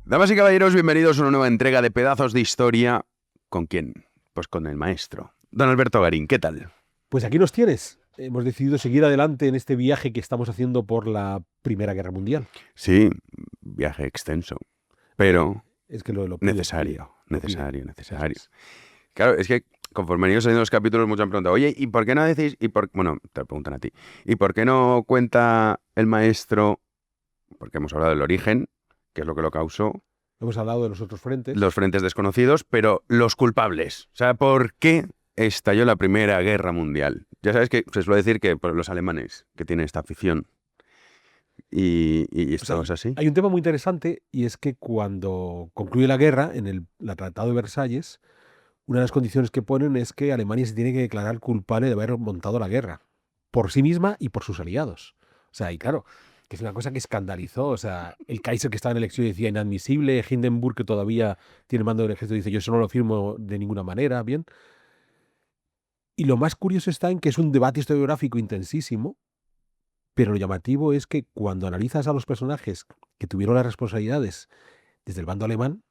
Damas y caballeros, bienvenidos a una nueva entrega de Pedazos de Historia. ¿Con quién? Pues con el maestro. Don Alberto Garín, ¿qué tal? Pues aquí nos tienes. Hemos decidido seguir adelante en este viaje que estamos haciendo por la Primera Guerra Mundial. Sí, viaje extenso, Eh, pero es que lo pide, necesario, lo pide. necesario, Eso necesario. es. Claro, es que conforme han ido saliendo los capítulos, muchos han preguntado, oye, ¿y por qué no decís? Bueno, te preguntan a ti. ¿Y por qué no cuenta el maestro? Porque hemos hablado del origen, que es lo que lo causó, Hemos hablado de los otros frentes. los frentes desconocidos, pero los culpables. O sea, ¿por qué estalló la Primera Guerra Mundial? Ya sabes que se suele decir que por los alemanes, que tienen esta afición. Y O sea, esto es así. hay un tema muy interesante y es que cuando concluye la guerra, en el Tratado de Versalles, una de las condiciones que ponen es que Alemania se tiene que declarar culpable de haber montado la guerra, por sí misma y por sus aliados. O sea, y claro, que es una cosa que escandalizó. O sea, el Kaiser que estaba en el exilio decía inadmisible, Hindenburg que todavía tiene el mando del ejército dice yo eso no lo firmo de ninguna manera, bien. Y lo más curioso está en que es un debate historiográfico intensísimo, pero lo llamativo es que cuando analizas a los personajes que tuvieron las responsabilidades desde el bando alemán,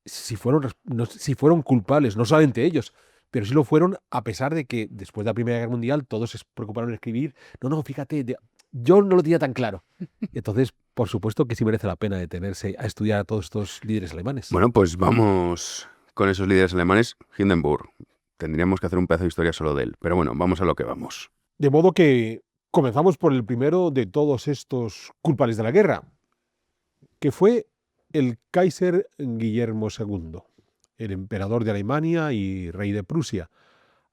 si fueron culpables, no solamente ellos, pero sí lo fueron a pesar de que después de la Primera Guerra Mundial todos se preocuparon en escribir, no, fíjate, yo no lo tenía tan claro. Entonces, por supuesto que sí merece la pena detenerse a estudiar a todos estos líderes alemanes. Bueno, pues vamos con esos líderes alemanes. Hindenburg. Tendríamos que hacer un pedazo de historia solo de él. Pero bueno, vamos a lo que vamos. De modo que comenzamos por el primero de todos estos culpables de la guerra, que fue el Kaiser Guillermo II, el emperador de Alemania y rey de Prusia,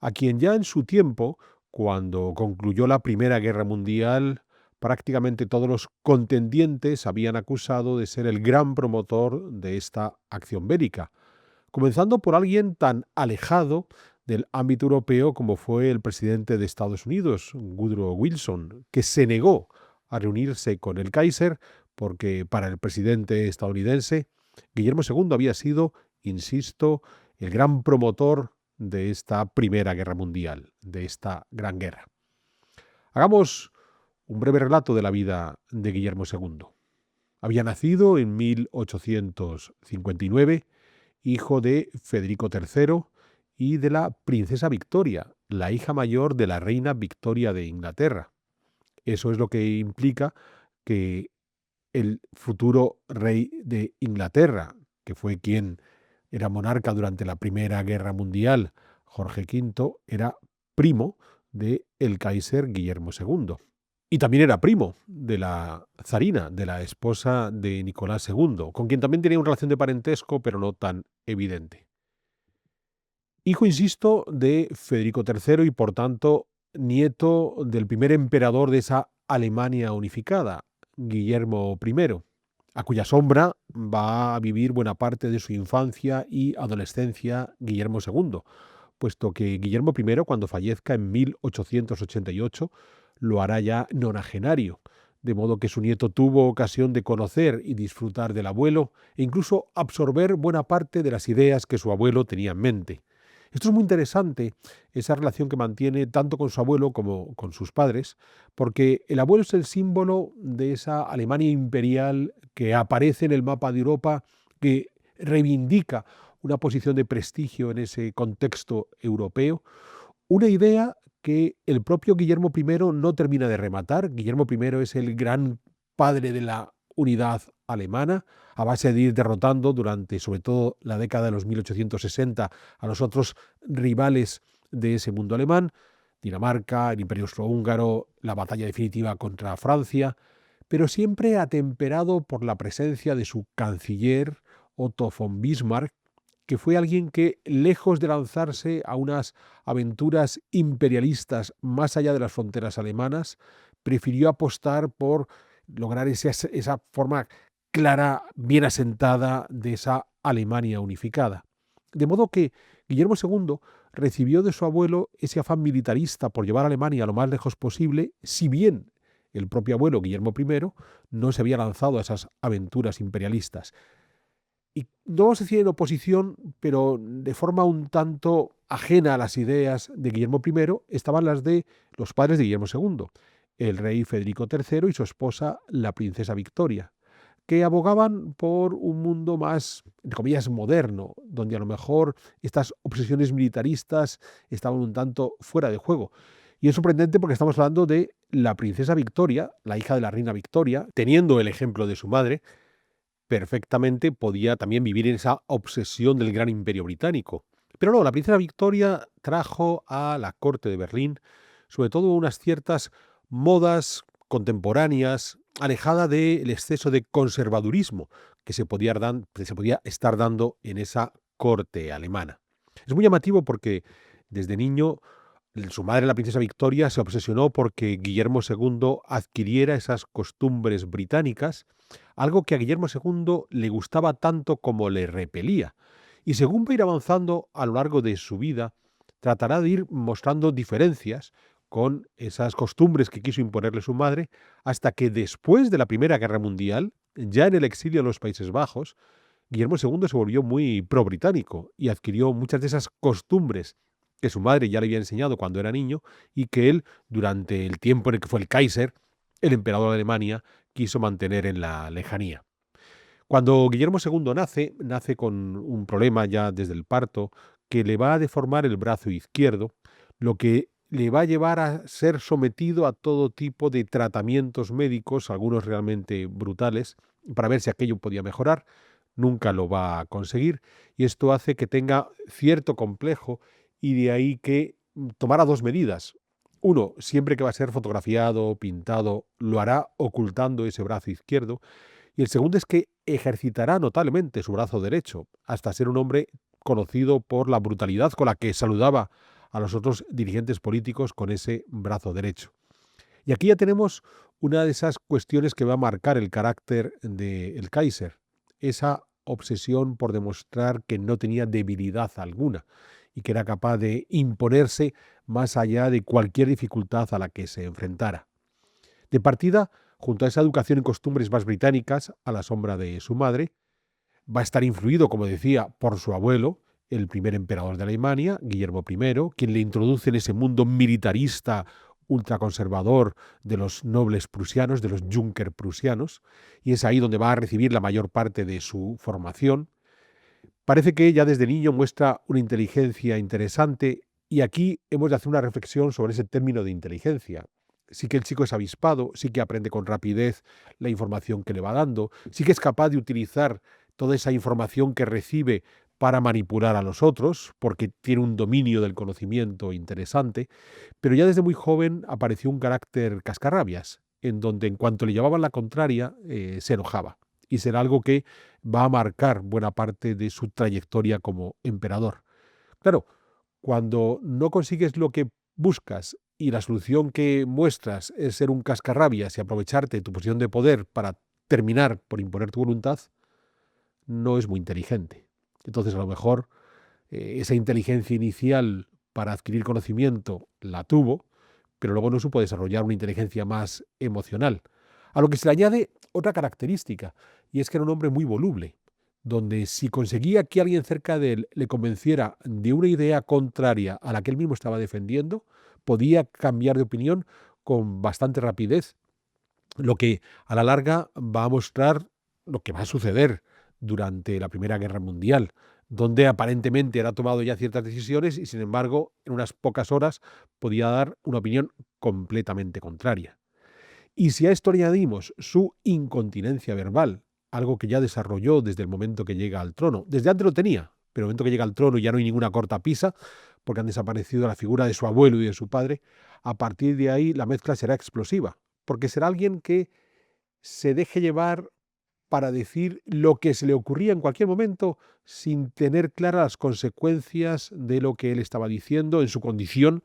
a quien ya en su tiempo, cuando concluyó la Primera Guerra Mundial, prácticamente todos los contendientes habían acusado de ser el gran promotor de esta acción bélica, comenzando por alguien tan alejado del ámbito europeo como fue el presidente de Estados Unidos, Woodrow Wilson, que se negó a reunirse con el Kaiser porque para el presidente estadounidense Guillermo II había sido, insisto, el gran promotor de esta Primera Guerra Mundial, de esta gran guerra. Hagamos un breve relato de la vida de Guillermo II. Había nacido en 1859, hijo de Federico III y de la princesa Victoria, la hija mayor de la reina Victoria de Inglaterra. Eso es lo que implica que el futuro rey de Inglaterra, que fue quien era monarca durante la Primera Guerra Mundial, Jorge V, era primo de el Kaiser Guillermo II. Y también era primo de la zarina, de la esposa de Nicolás II, con quien también tenía una relación de parentesco, pero no tan evidente. Hijo, insisto, de Federico III y, por tanto, nieto del primer emperador de esa Alemania unificada, Guillermo I, a cuya sombra va a vivir buena parte de su infancia y adolescencia Guillermo II, puesto que Guillermo I, cuando fallezca en 1888, lo hará ya nonagenario, de modo que su nieto tuvo ocasión de conocer y disfrutar del abuelo e incluso absorber buena parte de las ideas que su abuelo tenía en mente. Esto es muy interesante, esa relación que mantiene tanto con su abuelo como con sus padres, porque el abuelo es el símbolo de esa Alemania imperial que aparece en el mapa de Europa, que reivindica una posición de prestigio en ese contexto europeo, una idea que el propio Guillermo I no termina de rematar. Guillermo I es el gran padre de la unidad alemana, a base de ir derrotando durante, sobre todo, la década de los 1860 a los otros rivales de ese mundo alemán, Dinamarca, el Imperio Austrohúngaro, la batalla definitiva contra Francia, pero siempre atemperado por la presencia de su canciller, Otto von Bismarck, que fue alguien que, lejos de lanzarse a unas aventuras imperialistas más allá de las fronteras alemanas, prefirió apostar por lograr esa forma clara, bien asentada de esa Alemania unificada. De modo que Guillermo II recibió de su abuelo ese afán militarista por llevar a Alemania lo más lejos posible, si bien el propio abuelo, Guillermo I, no se había lanzado a esas aventuras imperialistas. Y no vamos a decir en oposición, pero de forma un tanto ajena a las ideas de Guillermo I, estaban las de los padres de Guillermo II, el rey Federico III y su esposa, la princesa Victoria, que abogaban por un mundo más, entre comillas, moderno, donde a lo mejor estas obsesiones militaristas estaban un tanto fuera de juego. Y es sorprendente porque estamos hablando de la princesa Victoria, la hija de la reina Victoria, teniendo el ejemplo de su madre, perfectamente podía también vivir en esa obsesión del gran imperio británico. Pero no, la princesa Victoria trajo a la corte de Berlín sobre todo unas ciertas modas contemporáneas, alejada del exceso de conservadurismo que se podía estar dando en esa corte alemana. Es muy llamativo porque desde niño su madre, la princesa Victoria, se obsesionó porque Guillermo segundo adquiriera esas costumbres británicas, algo que a Guillermo segundo le gustaba tanto como le repelía. Y según va a ir avanzando a lo largo de su vida, tratará de ir mostrando diferencias con esas costumbres que quiso imponerle su madre, hasta que después de la Primera Guerra Mundial, ya en el exilio en los Países Bajos, Guillermo segundo se volvió muy pro-británico y adquirió muchas de esas costumbres que su madre ya le había enseñado cuando era niño y que él, durante el tiempo en el que fue el Kaiser, el emperador de Alemania, quiso mantener en la lejanía. Cuando Guillermo segundo nace con un problema ya desde el parto que le va a deformar el brazo izquierdo, lo que le va a llevar a ser sometido a todo tipo de tratamientos médicos, algunos realmente brutales, para ver si aquello podía mejorar. Nunca lo va a conseguir y esto hace que tenga cierto complejo y de ahí que tomara dos medidas. Uno, siempre que va a ser fotografiado o pintado, lo hará ocultando ese brazo izquierdo. Y el segundo es que ejercitará notablemente su brazo derecho, hasta ser un hombre conocido por la brutalidad con la que saludaba a los otros dirigentes políticos con ese brazo derecho. Y aquí ya tenemos una de esas cuestiones que va a marcar el carácter del Kaiser, esa obsesión por demostrar que no tenía debilidad alguna y que era capaz de imponerse más allá de cualquier dificultad a la que se enfrentara. De partida, junto a esa educación en costumbres más británicas, a la sombra de su madre, va a estar influido, como decía, por su abuelo, el primer emperador de Alemania, Guillermo I, quien le introduce en ese mundo militarista ultraconservador de los nobles prusianos, de los Junker prusianos, y es ahí donde va a recibir la mayor parte de su formación. Parece que ya desde niño muestra una inteligencia interesante y aquí hemos de hacer una reflexión sobre ese término de inteligencia. Sí que el chico es avispado, sí que aprende con rapidez la información que le va dando, sí que es capaz de utilizar toda esa información que recibe para manipular a los otros, porque tiene un dominio del conocimiento interesante, pero ya desde muy joven apareció un carácter cascarrabias, en donde en cuanto le llevaban la contraria, se enojaba. Y será algo que va a marcar buena parte de su trayectoria como emperador. Claro, cuando no consigues lo que buscas y la solución que muestras es ser un cascarrabias y aprovecharte de tu posición de poder para terminar por imponer tu voluntad, no es muy inteligente. Entonces, a lo mejor esa inteligencia inicial para adquirir conocimiento la tuvo, pero luego no supo desarrollar una inteligencia más emocional. A lo que se le añade otra característica, y es que era un hombre muy voluble, donde si conseguía que alguien cerca de él le convenciera de una idea contraria a la que él mismo estaba defendiendo, podía cambiar de opinión con bastante rapidez, lo que a la larga va a mostrar lo que va a suceder durante la Primera Guerra Mundial, donde aparentemente era tomado ya ciertas decisiones y sin embargo en unas pocas horas podía dar una opinión completamente contraria. Y si a esto le añadimos su incontinencia verbal, algo que ya desarrolló desde el momento que llega al trono, desde antes lo tenía, pero en el momento que llega al trono ya no hay ninguna cortapisa, porque han desaparecido la figura de su abuelo y de su padre, a partir de ahí la mezcla será explosiva, porque será alguien que se deje llevar para decir lo que se le ocurría en cualquier momento sin tener claras las consecuencias de lo que él estaba diciendo en su condición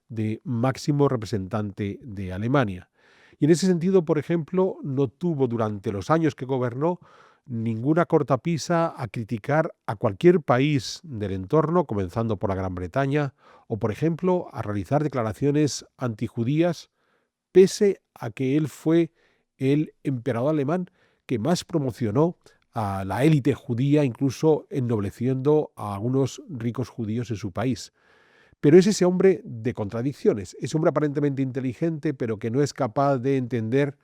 de máximo representante de Alemania. Y en ese sentido, por ejemplo, no tuvo durante los años que gobernó ninguna cortapisa a criticar a cualquier país del entorno, comenzando por la Gran Bretaña, o por ejemplo a realizar declaraciones antijudías, pese a que él fue el emperador alemán que más promocionó a la élite judía, incluso ennobleciendo a algunos ricos judíos en su país. Pero es ese hombre de contradicciones, ese hombre aparentemente inteligente, pero que no es capaz de entender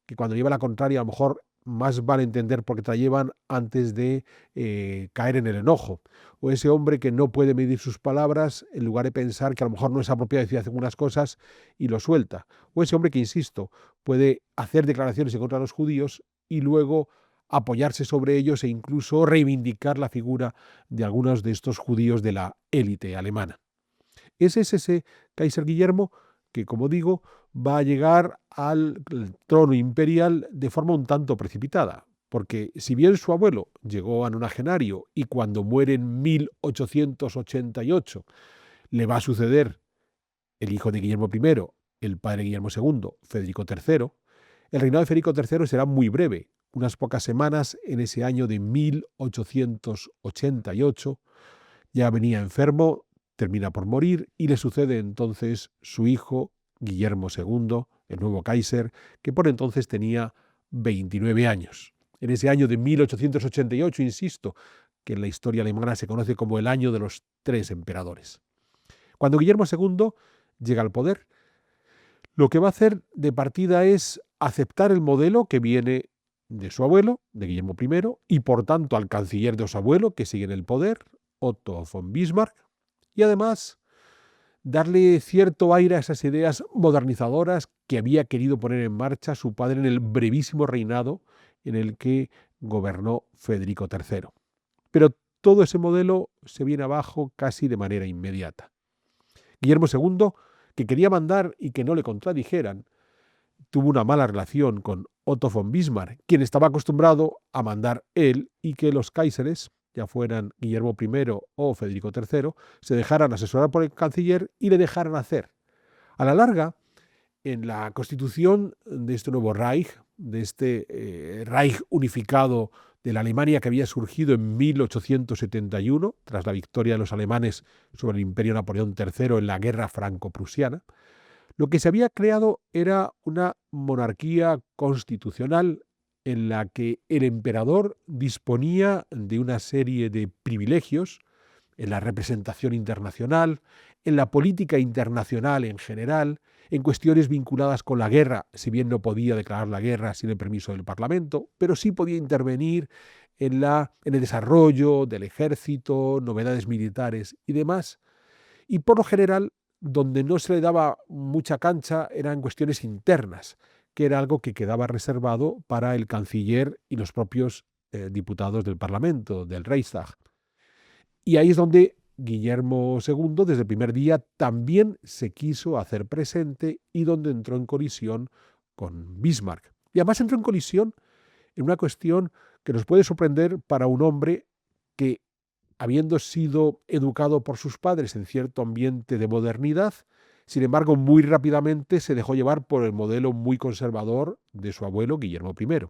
que cuando lleva la contraria a lo mejor más vale entender por qué te la llevan antes de caer en el enojo. O ese hombre que no puede medir sus palabras en lugar de pensar que a lo mejor no es apropiado decir algunas cosas y lo suelta. O ese hombre que, insisto, puede hacer declaraciones en contra de los judíos y luego apoyarse sobre ellos e incluso reivindicar la figura de algunos de estos judíos de la élite alemana. Ese es ese Kaiser Guillermo que, como digo, va a llegar al trono imperial de forma un tanto precipitada, porque si bien su abuelo llegó a nonagenario y cuando muere en 1888 le va a suceder el hijo de Guillermo I, el padre Guillermo II, Federico III, el reinado de Federico III será muy breve, unas pocas semanas en ese año de 1888. Ya venía enfermo, termina por morir y le sucede entonces su hijo Guillermo II, el nuevo Kaiser, que por entonces tenía 29 años. En ese año de 1888, insisto, que en la historia alemana se conoce como el año de los 3 emperadores. Cuando Guillermo II llega al poder, lo que va a hacer de partida es aceptar el modelo que viene de su abuelo, de Guillermo I, y por tanto al canciller de su abuelo, que sigue en el poder, Otto von Bismarck, y además darle cierto aire a esas ideas modernizadoras que había querido poner en marcha su padre en el brevísimo reinado en el que gobernó Federico III. Pero todo ese modelo se viene abajo casi de manera inmediata. Guillermo II, que quería mandar y que no le contradijeran, tuvo una mala relación con Otto von Bismarck, quien estaba acostumbrado a mandar él y que los Kaiseres, ya fueran Guillermo I o Federico III, se dejaran asesorar por el canciller y le dejaran hacer. A la larga, en la constitución de este nuevo Reich, de este Reich unificado de la Alemania que había surgido en 1871, tras la victoria de los alemanes sobre el Imperio Napoleón III en la Guerra Franco-Prusiana, lo que se había creado era una monarquía constitucional en la que el emperador disponía de una serie de privilegios en la representación internacional, en la política internacional en general, en cuestiones vinculadas con la guerra, si bien no podía declarar la guerra sin el permiso del Parlamento, pero sí podía intervenir en el desarrollo del ejército, novedades militares y demás. Y por lo general, donde no se le daba mucha cancha eran cuestiones internas, que era algo que quedaba reservado para el canciller y los propios diputados del Parlamento, del Reichstag. Y ahí es donde Guillermo II, desde el primer día, también se quiso hacer presente y donde entró en colisión con Bismarck. Y además entró en colisión en una cuestión que nos puede sorprender para un hombre que, habiendo sido educado por sus padres en cierto ambiente de modernidad, sin embargo, muy rápidamente se dejó llevar por el modelo muy conservador de su abuelo Guillermo I.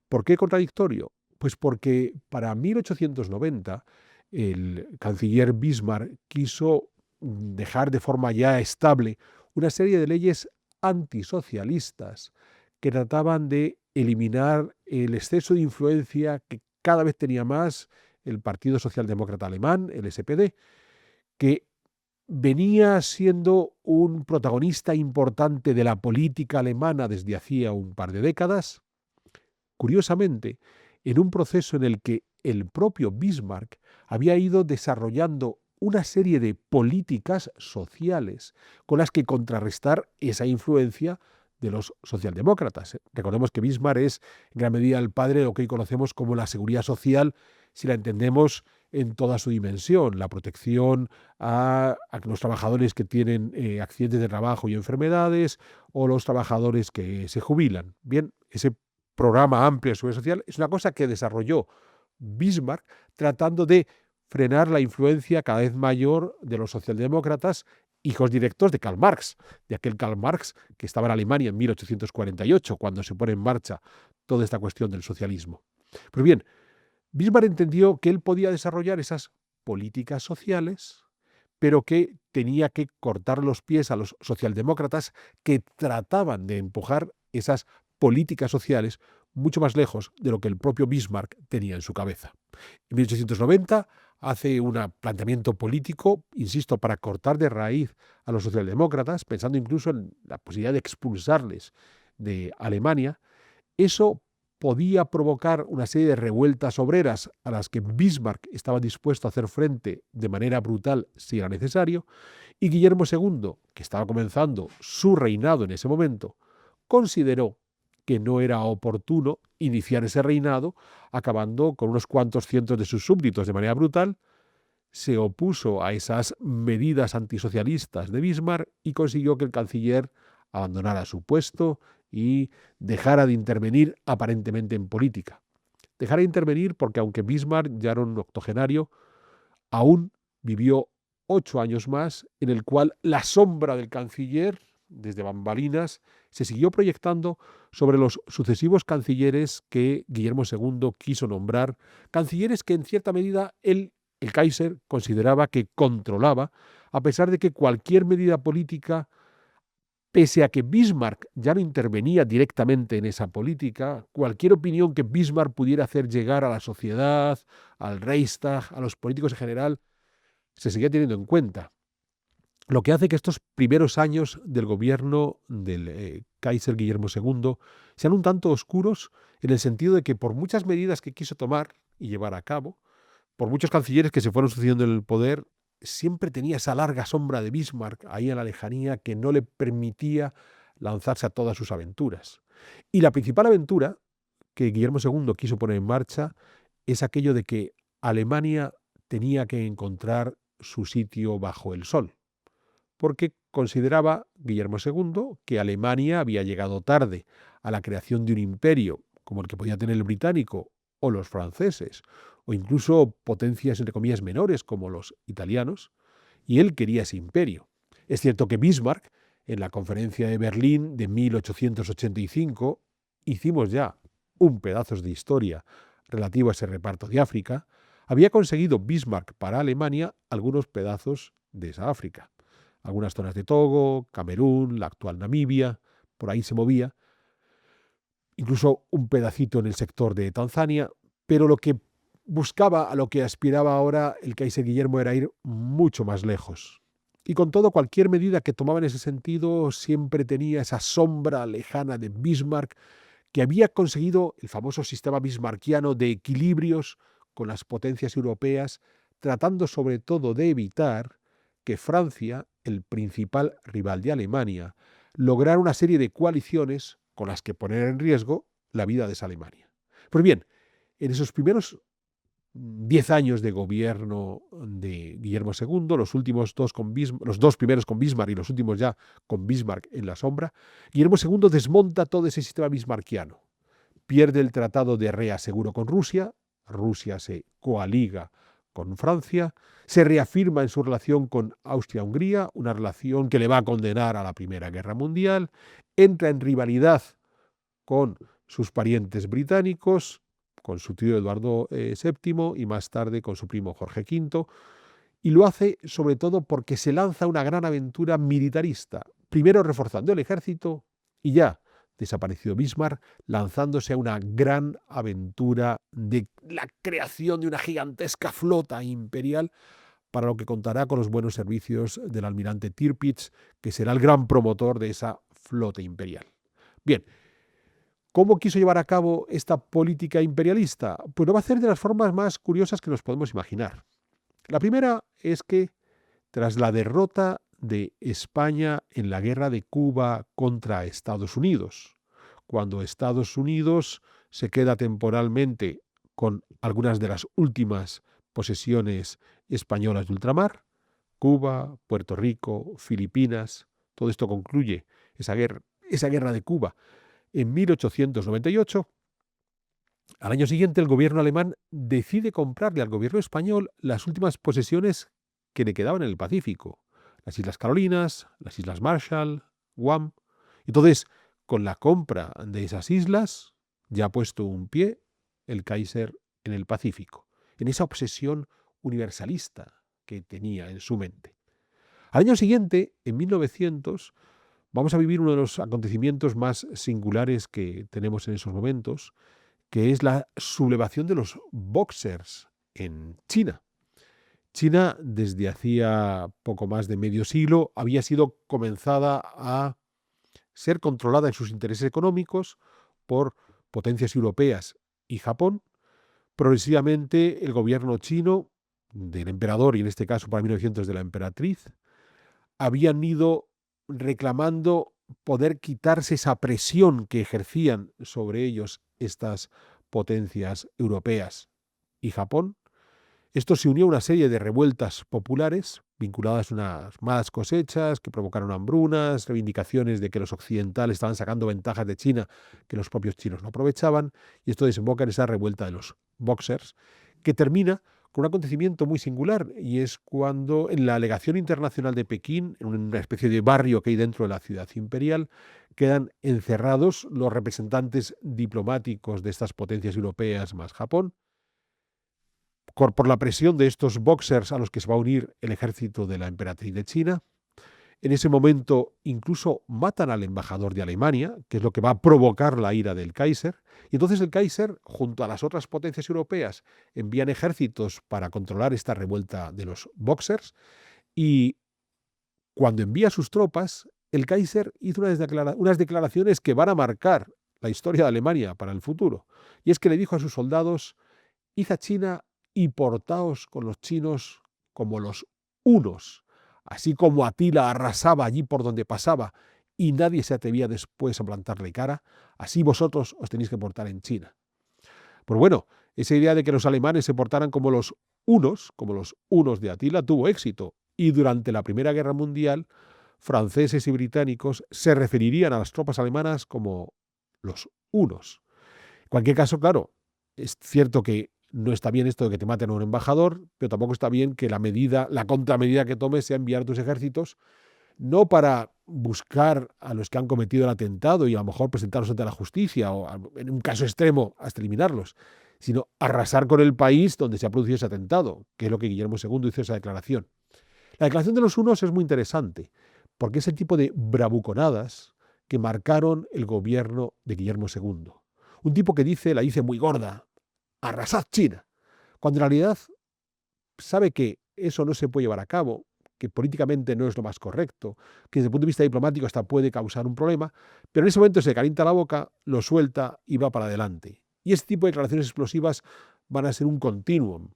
¿Por qué contradictorio? Pues porque para 1890 el canciller Bismarck quiso dejar de forma ya estable una serie de leyes antisocialistas que trataban de eliminar el exceso de influencia que cada vez tenía más el Partido Socialdemócrata Alemán, el SPD, que venía siendo un protagonista importante de la política alemana desde hacía un par de décadas, curiosamente, en un proceso en el que el propio Bismarck había ido desarrollando una serie de políticas sociales con las que contrarrestar esa influencia de los socialdemócratas. Recordemos que Bismarck es en gran medida el padre de lo que hoy conocemos como la seguridad social, si la entendemos en toda su dimensión, la protección a los trabajadores que tienen accidentes de trabajo y enfermedades o los trabajadores que se jubilan. Bien, ese programa amplio de seguridad social es una cosa que desarrolló Bismarck tratando de frenar la influencia cada vez mayor de los socialdemócratas, hijos directos de Karl Marx, de aquel Karl Marx que estaba en Alemania en 1848, cuando se pone en marcha toda esta cuestión del socialismo. Pues bien, Bismarck entendió que él podía desarrollar esas políticas sociales, pero que tenía que cortar los pies a los socialdemócratas que trataban de empujar esas políticas sociales mucho más lejos de lo que el propio Bismarck tenía en su cabeza. En 1890 hace un planteamiento político, insisto, para cortar de raíz a los socialdemócratas, pensando incluso en la posibilidad de expulsarles de Alemania. Eso podía provocar una serie de revueltas obreras a las que Bismarck estaba dispuesto a hacer frente de manera brutal si era necesario, y Guillermo II, que estaba comenzando su reinado en ese momento, consideró que no era oportuno iniciar ese reinado acabando con unos cuantos cientos de sus súbditos de manera brutal, se opuso a esas medidas antisocialistas de Bismarck y consiguió que el canciller abandonara su puesto y dejara de intervenir aparentemente en política. Dejara de intervenir porque aunque Bismarck ya era un octogenario, aún vivió 8 años más en el cual la sombra del canciller, desde bambalinas, se siguió proyectando sobre los sucesivos cancilleres que Guillermo II quiso nombrar, cancilleres que en cierta medida el Kaiser consideraba que controlaba, a pesar de que cualquier medida política, pese a que Bismarck ya no intervenía directamente en esa política, cualquier opinión que Bismarck pudiera hacer llegar a la sociedad, al Reichstag, a los políticos en general, se seguía teniendo en cuenta. Lo que hace que estos primeros años del gobierno del Kaiser Guillermo II sean un tanto oscuros en el sentido de que por muchas medidas que quiso tomar y llevar a cabo, por muchos cancilleres que se fueron sucediendo en el poder, siempre tenía esa larga sombra de Bismarck ahí en la lejanía que no le permitía lanzarse a todas sus aventuras. Y la principal aventura que Guillermo II quiso poner en marcha es aquello de que Alemania tenía que encontrar su sitio bajo el sol, porque consideraba Guillermo II que Alemania había llegado tarde a la creación de un imperio como el que podía tener el británico o los franceses, o incluso potencias entre comillas menores como los italianos, y él quería ese imperio. Es cierto que Bismarck, en la conferencia de Berlín de 1885, hicimos ya un pedazo de historia relativo a ese reparto de África, había conseguido Bismarck para Alemania algunos pedazos de esa África. Algunas zonas de Togo, Camerún, la actual Namibia, por ahí se movía, incluso un pedacito en el sector de Tanzania, pero lo que buscaba, a lo que aspiraba ahora el Kaiser Guillermo era ir mucho más lejos. Y con todo, cualquier medida que tomaba en ese sentido siempre tenía esa sombra lejana de Bismarck, que había conseguido el famoso sistema bismarckiano de equilibrios con las potencias europeas, tratando sobre todo de evitar que Francia, el principal rival de Alemania, lograra una serie de coaliciones con las que poner en riesgo la vida de esa Alemania. Pues bien, en esos primeros 10 años de gobierno de Guillermo II, los dos primeros con Bismarck y los últimos ya con Bismarck en la sombra, Guillermo II desmonta todo ese sistema bismarckiano. Pierde el tratado de reaseguro con Rusia, Rusia se coaliga con Francia, se reafirma en su relación con Austria-Hungría, una relación que le va a condenar a la Primera Guerra Mundial, entra en rivalidad con sus parientes británicos, con su tío Eduardo VII y más tarde con su primo Jorge V, y lo hace sobre todo porque se lanza una gran aventura militarista, primero reforzando el ejército y ya, desaparecido Bismarck, lanzándose a una gran aventura de la creación de una gigantesca flota imperial, para lo que contará con los buenos servicios del almirante Tirpitz, que será el gran promotor de esa flota imperial. Bien, ¿cómo quiso llevar a cabo esta política imperialista? Pues lo va a hacer de las formas más curiosas que nos podemos imaginar. La primera es que, tras la derrota de España en la guerra de Cuba contra Estados Unidos, cuando Estados Unidos se queda temporalmente con algunas de las últimas posesiones españolas de ultramar, Cuba, Puerto Rico, Filipinas, todo esto concluye esa guerra de Cuba en 1898, al año siguiente el gobierno alemán decide comprarle al gobierno español las últimas posesiones que le quedaban en el Pacífico, las Islas Carolinas, las Islas Marshall, Guam. Entonces, con la compra de esas islas, ya ha puesto un pie el Kaiser en el Pacífico, en esa obsesión universalista que tenía en su mente. Al año siguiente, en 1900, vamos a vivir uno de los acontecimientos más singulares que tenemos en esos momentos, que es la sublevación de los Boxers en China. China, desde hacía poco más de medio siglo, había sido comenzada a ser controlada en sus intereses económicos por potencias europeas y Japón, progresivamente el gobierno chino, del emperador y en este caso para 1900 de la emperatriz, habían ido reclamando poder quitarse esa presión que ejercían sobre ellos estas potencias europeas y Japón. Esto se unió a una serie de revueltas populares vinculadas a unas malas cosechas que provocaron hambrunas, reivindicaciones de que los occidentales estaban sacando ventajas de China que los propios chinos no aprovechaban, y esto desemboca en esa revuelta de los Boxers, que termina con un acontecimiento muy singular, y es cuando en la legación internacional de Pekín, en una especie de barrio que hay dentro de la ciudad imperial, quedan encerrados los representantes diplomáticos de estas potencias europeas más Japón, por la presión de estos Boxers a los que se va a unir el ejército de la emperatriz de China. En ese momento incluso matan al embajador de Alemania, que es lo que va a provocar la ira del Kaiser. Y entonces el Kaiser, junto a las otras potencias europeas, envían ejércitos para controlar esta revuelta de los Boxers. Y cuando envía sus tropas, el Kaiser hizo unas declaraciones que van a marcar la historia de Alemania para el futuro. Y es que le dijo a sus soldados: id a China y portaos con los chinos como los hunos. Así como Atila arrasaba allí por donde pasaba y nadie se atrevía después a plantarle cara, así vosotros os tenéis que portar en China. Pues bueno, esa idea de que los alemanes se portaran como los hunos de Atila, tuvo éxito. Y durante la Primera Guerra Mundial, franceses y británicos se referirían a las tropas alemanas como los hunos. En cualquier caso, claro, es cierto que no está bien esto de que te maten a un embajador, pero tampoco está bien que la contramedida que tomes sea enviar tus ejércitos, no para buscar a los que han cometido el atentado y a lo mejor presentarlos ante la justicia o, en un caso extremo, hasta eliminarlos, sino arrasar con el país donde se ha producido ese atentado, que es lo que Guillermo II hizo esa declaración. La declaración de los hunos es muy interesante, porque es el tipo de bravuconadas que marcaron el gobierno de Guillermo II. Un tipo que la dice muy gorda: arrasad China, cuando en realidad sabe que eso no se puede llevar a cabo, que políticamente no es lo más correcto, que desde el punto de vista diplomático hasta puede causar un problema, pero en ese momento se calienta la boca, lo suelta y va para adelante. Y este tipo de declaraciones explosivas van a ser un continuum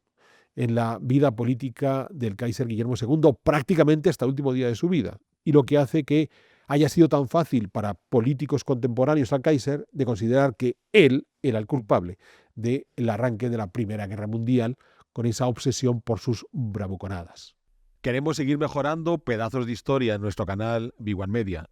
en la vida política del Kaiser Guillermo II prácticamente hasta el último día de su vida, y lo que hace que haya sido tan fácil para políticos contemporáneos al Kaiser de considerar que él era el culpable del arranque de la Primera Guerra Mundial, con esa obsesión por sus bravuconadas. Queremos seguir mejorando pedazos de historia en nuestro canal Big One Media,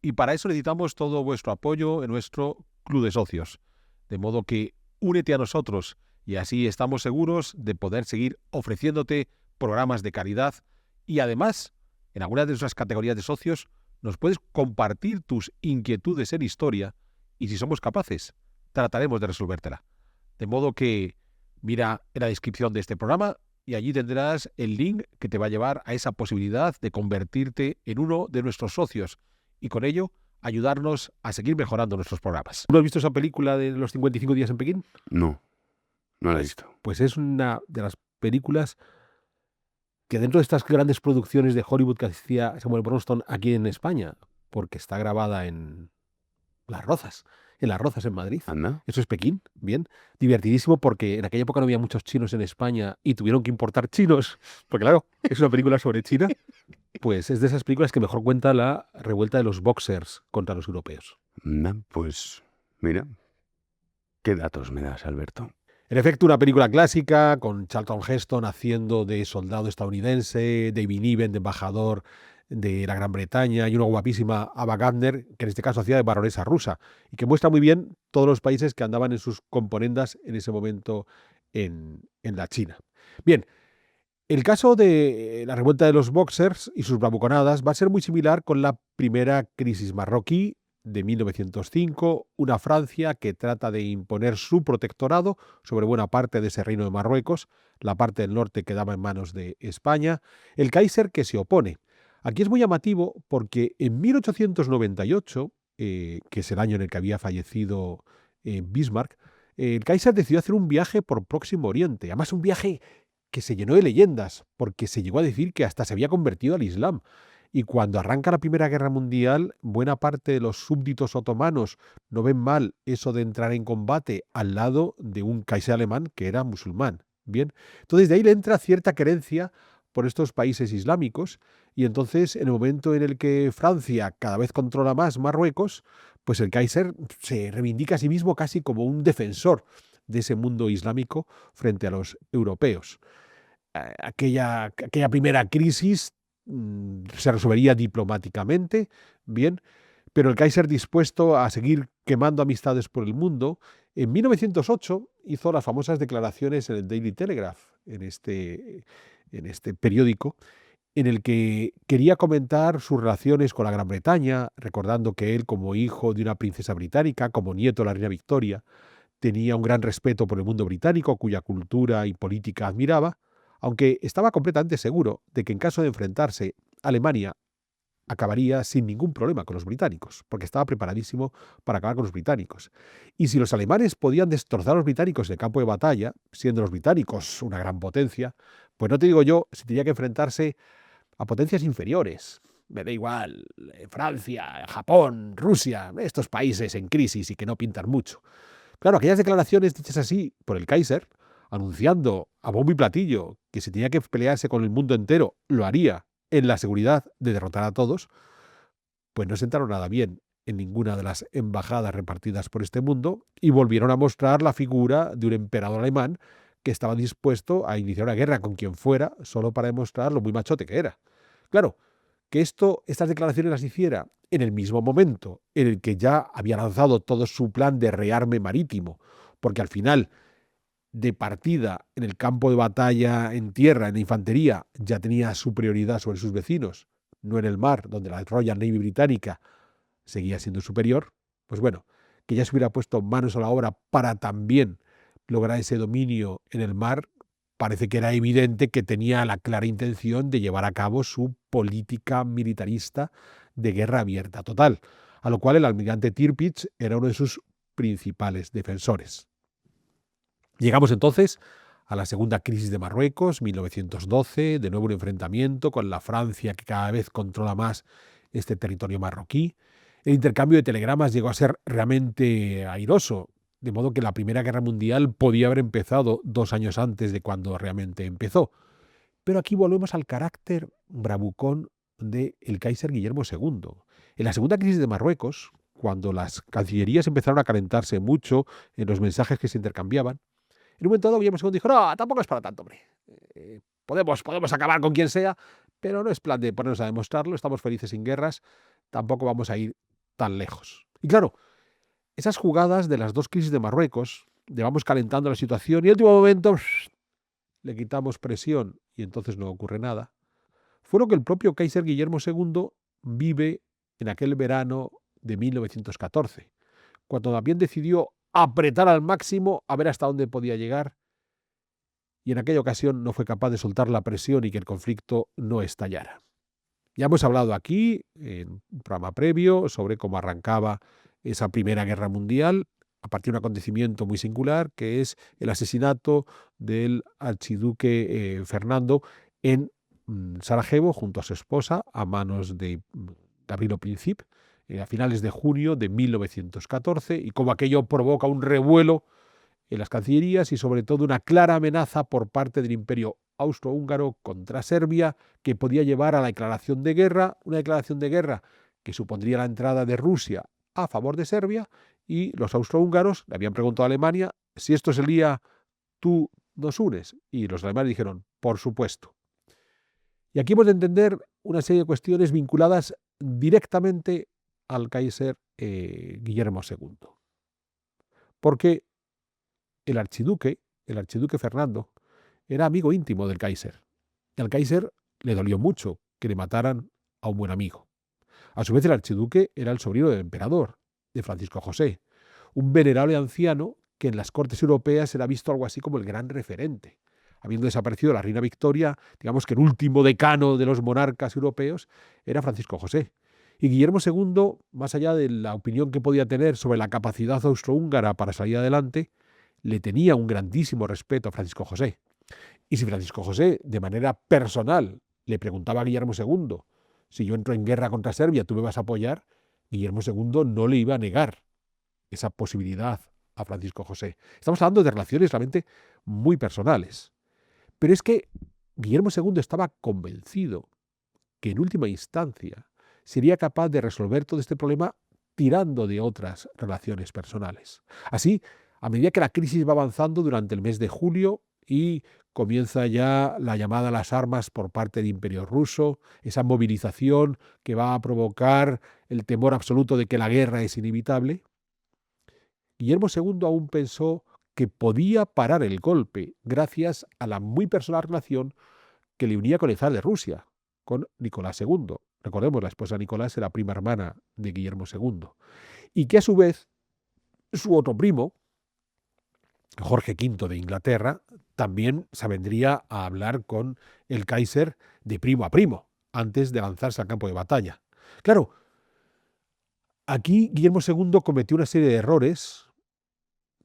y para eso necesitamos todo vuestro apoyo en nuestro club de socios, de modo que únete a nosotros y así estamos seguros de poder seguir ofreciéndote programas de calidad, y además, en algunas de nuestras categorías de socios, nos puedes compartir tus inquietudes en historia y, si somos capaces, trataremos de resolvértela. De modo que mira en la descripción de este programa y allí tendrás el link que te va a llevar a esa posibilidad de convertirte en uno de nuestros socios y con ello ayudarnos a seguir mejorando nuestros programas. ¿No has visto esa película de los 55 días en Pekín? No la he visto. Pues es una de las películas que dentro de estas grandes producciones de Hollywood que hacía Samuel Bronston aquí en España, porque está grabada en Las Rozas en Madrid. Anda. Eso es Pekín, bien. Divertidísimo porque en aquella época no había muchos chinos en España y tuvieron que importar chinos, porque claro, es una película sobre China. Pues es de esas películas que mejor cuenta la revuelta de los Boxers contra los europeos. Anda, pues mira, ¿qué datos me das, Alberto? En efecto, una película clásica con Charlton Heston haciendo de soldado estadounidense, David Niven de embajador de la Gran Bretaña y una guapísima Ava Gardner, que en este caso hacía de baronesa rusa, y que muestra muy bien todos los países que andaban en sus componendas en ese momento en la China. Bien, el caso de la revuelta de los Boxers y sus bravuconadas va a ser muy similar con la primera crisis marroquí de 1905, una Francia que trata de imponer su protectorado sobre buena parte de ese reino de Marruecos, la parte del norte quedaba en manos de España, el Kaiser que se opone. Aquí es muy llamativo porque en 1898, que es el año en el que había fallecido Bismarck, el Kaiser decidió hacer un viaje por Próximo Oriente, además un viaje que se llenó de leyendas, porque se llegó a decir que hasta se había convertido al Islam. Y cuando arranca la Primera Guerra Mundial, buena parte de los súbditos otomanos no ven mal eso de entrar en combate al lado de un Kaiser alemán que era musulmán. Bien, entonces de ahí le entra cierta querencia por estos países islámicos, y entonces en el momento en el que Francia cada vez controla más Marruecos, pues el Kaiser se reivindica a sí mismo casi como un defensor de ese mundo islámico frente a los europeos. Aquella primera crisis se resolvería diplomáticamente, bien, pero el Kaiser, dispuesto a seguir quemando amistades por el mundo, en 1908 hizo las famosas declaraciones en el Daily Telegraph, en este periódico, en el que quería comentar sus relaciones con la Gran Bretaña, recordando que él, como hijo de una princesa británica, como nieto de la reina Victoria, tenía un gran respeto por el mundo británico, cuya cultura y política admiraba, aunque estaba completamente seguro de que en caso de enfrentarse, Alemania acabaría sin ningún problema con los británicos, porque estaba preparadísimo para acabar con los británicos. Y si los alemanes podían destrozar a los británicos en el campo de batalla, siendo los británicos una gran potencia, pues no te digo yo si tenía que enfrentarse a potencias inferiores. Me da igual, Francia, Japón, Rusia, estos países en crisis y que no pintan mucho. Claro, aquellas declaraciones dichas así por el Kaiser, anunciando a bombo y platillo que si tenía que pelearse con el mundo entero, lo haría en la seguridad de derrotar a todos, pues no sentaron nada bien en ninguna de las embajadas repartidas por este mundo, y volvieron a mostrar la figura de un emperador alemán que estaba dispuesto a iniciar una guerra con quien fuera solo para demostrar lo muy machote que era. Claro, que estas declaraciones las hiciera en el mismo momento en el que ya había lanzado todo su plan de rearme marítimo, porque al final, de partida en el campo de batalla en tierra, en la infantería, ya tenía superioridad sobre sus vecinos, no en el mar, donde la Royal Navy británica seguía siendo superior, pues bueno, que ya se hubiera puesto manos a la obra para también lograr ese dominio en el mar. Parece que era evidente que tenía la clara intención de llevar a cabo su política militarista de guerra abierta total, a lo cual el almirante Tirpitz era uno de sus principales defensores. Llegamos entonces a la segunda crisis de Marruecos, 1912, de nuevo un enfrentamiento con la Francia que cada vez controla más este territorio marroquí. El intercambio de telegramas llegó a ser realmente airoso, de modo que la Primera Guerra Mundial podía haber empezado 2 años antes de cuando realmente empezó. Pero aquí volvemos al carácter bravucón del Kaiser Guillermo II. En la segunda crisis de Marruecos, cuando las cancillerías empezaron a calentarse mucho en los mensajes que se intercambiaban, en un momento dado Guillermo II dijo: no, tampoco es para tanto, hombre. Podemos acabar con quien sea, pero no es plan de ponernos a demostrarlo, estamos felices sin guerras, tampoco vamos a ir tan lejos. Y claro, esas jugadas de las 2 crisis de Marruecos, de vamos calentando la situación y en el último momento le quitamos presión y entonces no ocurre nada, fue lo que el propio Kaiser Guillermo II vive en aquel verano de 1914, cuando también decidió apretar al máximo a ver hasta dónde podía llegar, y en aquella ocasión no fue capaz de soltar la presión y que el conflicto no estallara. Ya hemos hablado aquí, en un programa previo, sobre cómo arrancaba esa Primera Guerra Mundial a partir de un acontecimiento muy singular, que es el asesinato del archiduque Fernando en Sarajevo, junto a su esposa, a manos de Gavrilo Princip, a finales de junio de 1914, y cómo aquello provoca un revuelo en las cancillerías y sobre todo una clara amenaza por parte del Imperio austrohúngaro contra Serbia, que podía llevar a la declaración de guerra, una declaración de guerra que supondría la entrada de Rusia a favor de Serbia, y los austrohúngaros le habían preguntado a Alemania: si esto se lía, ¿tú nos unes? Y los alemanes dijeron: por supuesto. Y aquí hemos de entender una serie de cuestiones vinculadas directamente al Kaiser Guillermo II. Porque el archiduque Fernando, era amigo íntimo del Kaiser. Y al Kaiser le dolió mucho que le mataran a un buen amigo. A su vez, el archiduque era el sobrino del emperador, de Francisco José, un venerable anciano que en las cortes europeas era visto algo así como el gran referente. Habiendo desaparecido la reina Victoria, digamos que el último decano de los monarcas europeos era Francisco José. Y Guillermo II, más allá de la opinión que podía tener sobre la capacidad austrohúngara para salir adelante, le tenía un grandísimo respeto a Francisco José. Y si Francisco José, de manera personal, le preguntaba a Guillermo II si yo entro en guerra contra Serbia, tú me vas a apoyar, Guillermo II no le iba a negar esa posibilidad a Francisco José. Estamos hablando de relaciones realmente muy personales. Pero es que Guillermo II estaba convencido que en última instancia sería capaz de resolver todo este problema tirando de otras relaciones personales. Así, a medida que la crisis va avanzando durante el mes de julio y comienza ya la llamada a las armas por parte del Imperio ruso, esa movilización que va a provocar el temor absoluto de que la guerra es inevitable, Guillermo II aún pensó que podía parar el golpe gracias a la muy personal relación que le unía con el zar de Rusia, con Nicolás II. Recordemos, la esposa de Nicolás era prima hermana de Guillermo II. Y que a su vez su otro primo, Jorge V de Inglaterra, también se vendría a hablar con el Kaiser de primo a primo, antes de lanzarse al campo de batalla. Claro, aquí Guillermo II cometió una serie de errores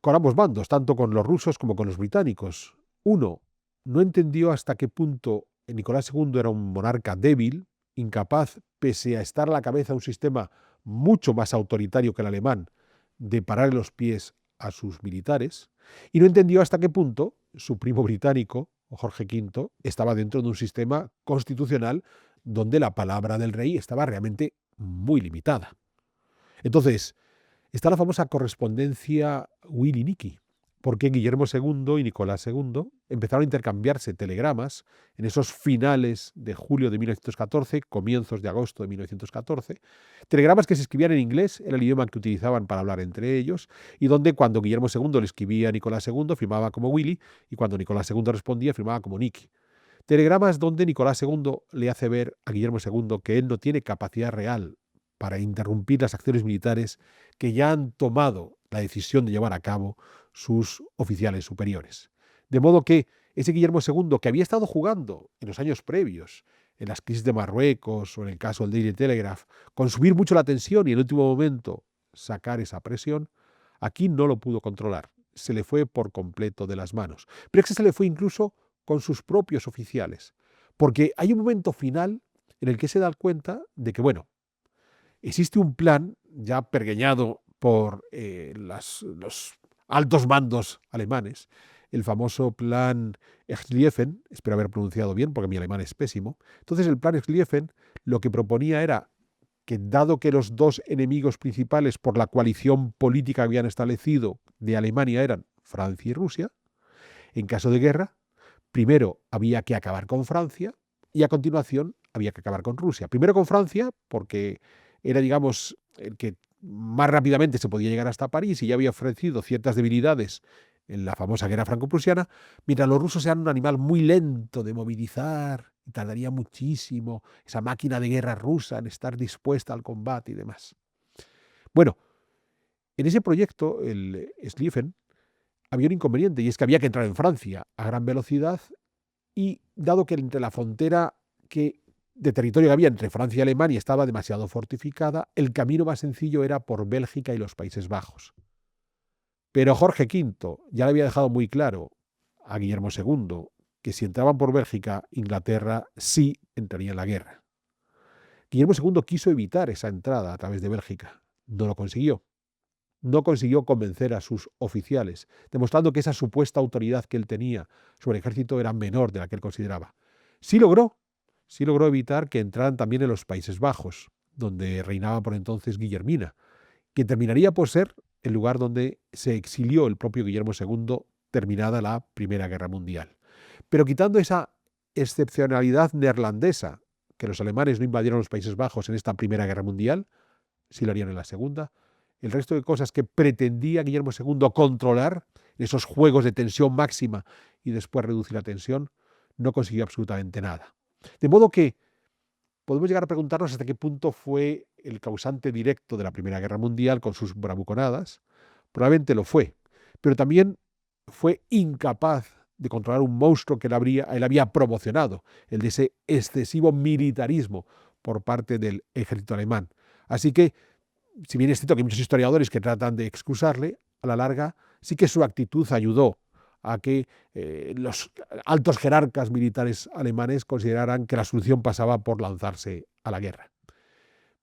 con ambos bandos, tanto con los rusos como con los británicos. Uno, no entendió hasta qué punto Nicolás II era un monarca débil, incapaz, pese a estar a la cabeza de un sistema mucho más autoritario que el alemán, de parar los pies a sus militares, y no entendió hasta qué punto su primo británico, Jorge V, estaba dentro de un sistema constitucional donde la palabra del rey estaba realmente muy limitada. Entonces, está la famosa correspondencia Willy-Niki, porque Guillermo II y Nicolás II empezaron a intercambiarse telegramas en esos finales de julio de 1914, comienzos de agosto de 1914, telegramas que se escribían en inglés, era el idioma que utilizaban para hablar entre ellos, y donde cuando Guillermo II le escribía a Nicolás II firmaba como Willy, y cuando Nicolás II respondía firmaba como Niki. Telegramas donde Nicolás II le hace ver a Guillermo II que él no tiene capacidad real para interrumpir las acciones militares que ya han tomado la decisión de llevar a cabo sus oficiales superiores. De modo que ese Guillermo II, que había estado jugando en los años previos, en las crisis de Marruecos o en el caso del Daily Telegraph, con subir mucho la tensión y en el último momento sacar esa presión, aquí no lo pudo controlar. Se le fue por completo de las manos. Pero es que se le fue incluso con sus propios oficiales. Porque hay un momento final en el que se da cuenta de que, bueno, existe un plan ya pergeñado por los altos mandos alemanes, el famoso plan Schlieffen, espero haber pronunciado bien porque mi alemán es pésimo. Entonces el plan Schlieffen lo que proponía era que, dado que los dos enemigos principales por la coalición política que habían establecido de Alemania eran Francia y Rusia, en caso de guerra, primero había que acabar con Francia y a continuación había que acabar con Rusia. Primero con Francia porque era, digamos, el que más rápidamente se podía llegar hasta París y ya había ofrecido ciertas debilidades en la famosa guerra franco-prusiana, mientras los rusos eran un animal muy lento de movilizar y tardaría muchísimo esa máquina de guerra rusa en estar dispuesta al combate y demás. Bueno, en ese proyecto, el Schlieffen, había un inconveniente y es que había que entrar en Francia a gran velocidad y, dado que entre la frontera de territorio que había entre Francia y Alemania estaba demasiado fortificada, el camino más sencillo era por Bélgica y los Países Bajos. Pero Jorge V ya le había dejado muy claro a Guillermo II que si entraban por Bélgica, Inglaterra sí entraría en la guerra. Guillermo II quiso evitar esa entrada a través de Bélgica. No lo consiguió. No consiguió convencer a sus oficiales, demostrando que esa supuesta autoridad que él tenía sobre el ejército era menor de la que él consideraba. Sí logró evitar que entraran también en los Países Bajos, donde reinaba por entonces Guillermina, que terminaría por ser el lugar donde se exilió el propio Guillermo II terminada la Primera Guerra Mundial. Pero quitando esa excepcionalidad neerlandesa, que los alemanes no invadieron los Países Bajos en esta Primera Guerra Mundial, sí lo harían en la Segunda, el resto de cosas que pretendía Guillermo II controlar, esos juegos de tensión máxima y después reducir la tensión, no consiguió absolutamente nada. De modo que podemos llegar a preguntarnos hasta qué punto fue el causante directo de la Primera Guerra Mundial con sus bravuconadas. Probablemente lo fue, pero también fue incapaz de controlar un monstruo que él había promocionado, el de ese excesivo militarismo por parte del ejército alemán. Así que, si bien es cierto que hay muchos historiadores que tratan de excusarle, a la larga sí que su actitud ayudó a que los altos jerarcas militares alemanes consideraran que la solución pasaba por lanzarse a la guerra.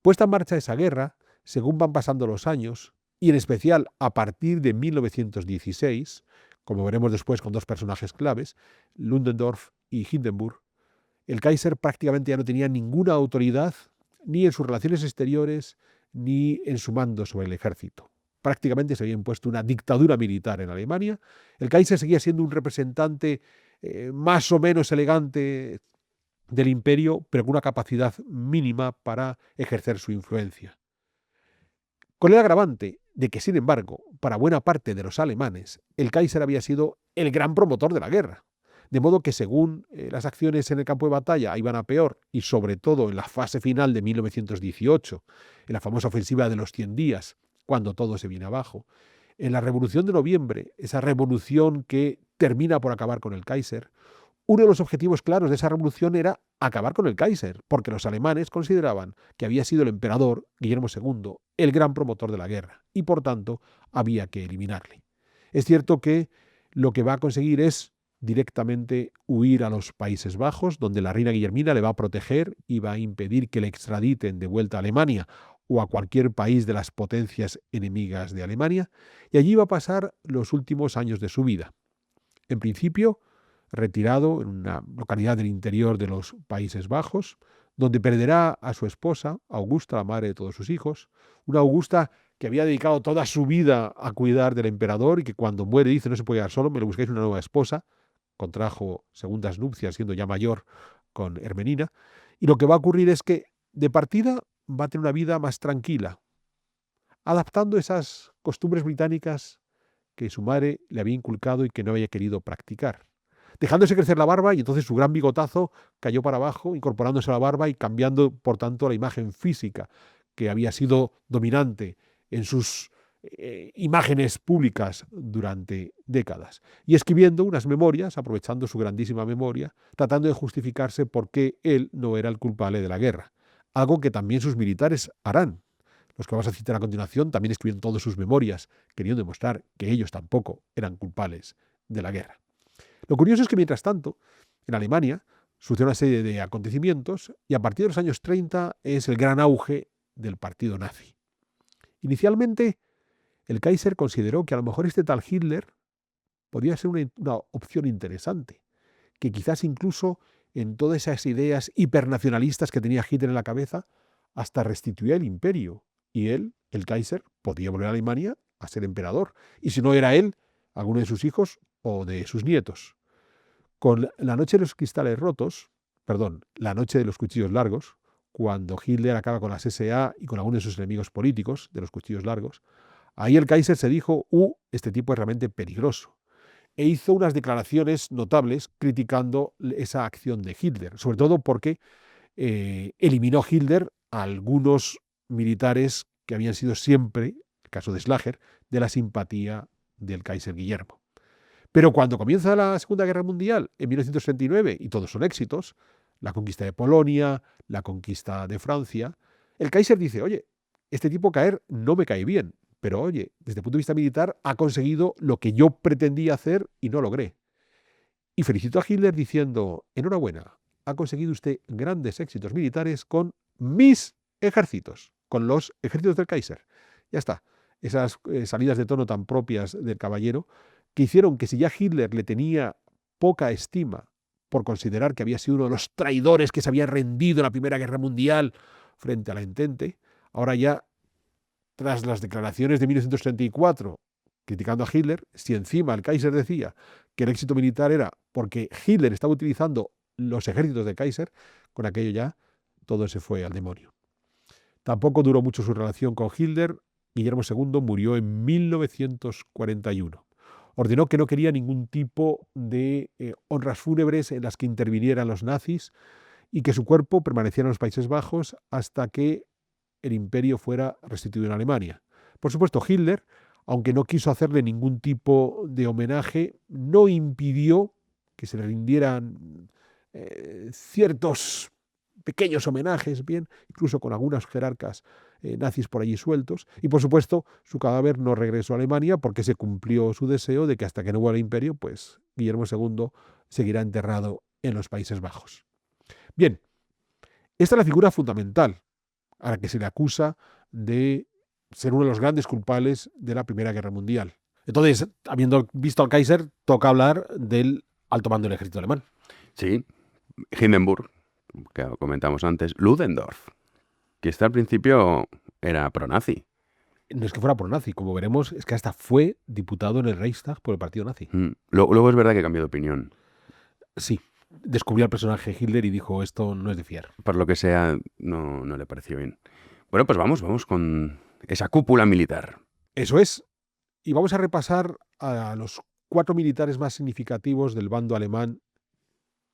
Puesta en marcha esa guerra, según van pasando los años, y en especial a partir de 1916, como veremos después con dos personajes claves, Ludendorff y Hindenburg, el Kaiser prácticamente ya no tenía ninguna autoridad ni en sus relaciones exteriores ni en su mando sobre el ejército. Prácticamente se había impuesto una dictadura militar en Alemania. El Kaiser seguía siendo un representante más o menos elegante del imperio, pero con una capacidad mínima para ejercer su influencia. Con el agravante de que, sin embargo, para buena parte de los alemanes, el Kaiser había sido el gran promotor de la guerra. De modo que según las acciones en el campo de batalla iban a peor, y sobre todo en la fase final de 1918, en la famosa ofensiva de los 100 días, cuando todo se viene abajo, en la Revolución de Noviembre, esa revolución que termina por acabar con el Kaiser, uno de los objetivos claros de esa revolución era acabar con el Kaiser, porque los alemanes consideraban que había sido el emperador, Guillermo II, el gran promotor de la guerra, y por tanto había que eliminarle. Es cierto que lo que va a conseguir es directamente huir a los Países Bajos, donde la reina Guillermina le va a proteger y va a impedir que le extraditen de vuelta a Alemania o a cualquier país de las potencias enemigas de Alemania, y allí va a pasar los últimos años de su vida. En principio, retirado en una localidad del interior de los Países Bajos, donde perderá a su esposa, Augusta, la madre de todos sus hijos, una Augusta que había dedicado toda su vida a cuidar del emperador y que cuando muere dice: no se puede quedar solo, me lo busquéis una nueva esposa. Contrajo segundas nupcias siendo ya mayor con Hermenina, y lo que va a ocurrir es que de partida va a tener una vida más tranquila, adaptando esas costumbres británicas que su madre le había inculcado y que no había querido practicar, dejándose crecer la barba, y entonces su gran bigotazo cayó para abajo, incorporándose a la barba y cambiando, por tanto, la imagen física que había sido dominante en sus imágenes públicas durante décadas, y escribiendo unas memorias, aprovechando su grandísima memoria, tratando de justificarse por qué él no era el culpable de la guerra, algo que también sus militares harán. Los que vamos a citar a continuación también escribieron todas sus memorias, queriendo demostrar que ellos tampoco eran culpables de la guerra. Lo curioso es que, mientras tanto, en Alemania sucede una serie de acontecimientos y a partir de los años 30 es el gran auge del partido nazi. Inicialmente, el Kaiser consideró que a lo mejor este tal Hitler podía ser una opción interesante, que quizás incluso en todas esas ideas hipernacionalistas que tenía Hitler en la cabeza, hasta restituía el imperio. Y él, el Kaiser, podía volver a Alemania a ser emperador. Y si no era él, alguno de sus hijos o de sus nietos. Con la noche de los cristales rotos, la noche de los cuchillos largos, cuando Hitler acaba con las SA y con algunos de sus enemigos políticos de los cuchillos largos, ahí el Kaiser se dijo: este tipo es realmente peligroso. E hizo unas declaraciones notables criticando esa acción de Hitler, sobre todo porque eliminó Hitler a algunos militares que habían sido siempre, el caso de Schlager, de la simpatía del Kaiser Guillermo. Pero cuando comienza la Segunda Guerra Mundial, en 1939, y todos son éxitos, la conquista de Polonia, la conquista de Francia, el Kaiser dice: oye, este tipo caer no me cae bien, pero oye, desde el punto de vista militar ha conseguido lo que yo pretendía hacer y no logré. Y felicitó a Hitler diciendo: enhorabuena, ha conseguido usted grandes éxitos militares con mis ejércitos, con los ejércitos del Kaiser. Ya está. Esas salidas de tono tan propias del caballero, que hicieron que, si ya Hitler le tenía poca estima por considerar que había sido uno de los traidores que se había rendido en la Primera Guerra Mundial frente a la Entente, ahora ya, tras las declaraciones de 1934, criticando a Hitler, si encima el Kaiser decía que el éxito militar era porque Hitler estaba utilizando los ejércitos de Kaiser, con aquello ya todo se fue al demonio. Tampoco duró mucho su relación con Hitler. Guillermo II murió en 1941. Ordenó que no quería ningún tipo de honras fúnebres en las que intervinieran los nazis y que su cuerpo permaneciera en los Países Bajos hasta que el imperio fuera restituido en Alemania. Por supuesto, Hitler, aunque no quiso hacerle ningún tipo de homenaje, no impidió que se le rindieran ciertos pequeños homenajes, bien, incluso con algunos jerarcas nazis por allí sueltos, y por supuesto su cadáver no regresó a Alemania porque se cumplió su deseo de que hasta que no vuelva al imperio, pues Guillermo II seguirá enterrado en los Países Bajos. Bien, Esta es la figura fundamental a la que se le acusa de ser uno de los grandes culpables de la Primera Guerra Mundial. Entonces, habiendo visto al Kaiser, toca hablar del alto mando del ejército alemán. Sí, Hindenburg, que comentamos antes, Ludendorff, que al principio era pro-nazi. No es que fuera por nazi, como veremos, es que hasta fue diputado en el Reichstag por el partido nazi. Luego es verdad que cambió de opinión. Sí, descubrió al personaje Hitler y dijo, esto no es de fiar. Por lo que sea, no le pareció bien. Bueno, pues vamos con esa cúpula militar. Eso es. Y vamos a repasar a los 4 militares más significativos del bando alemán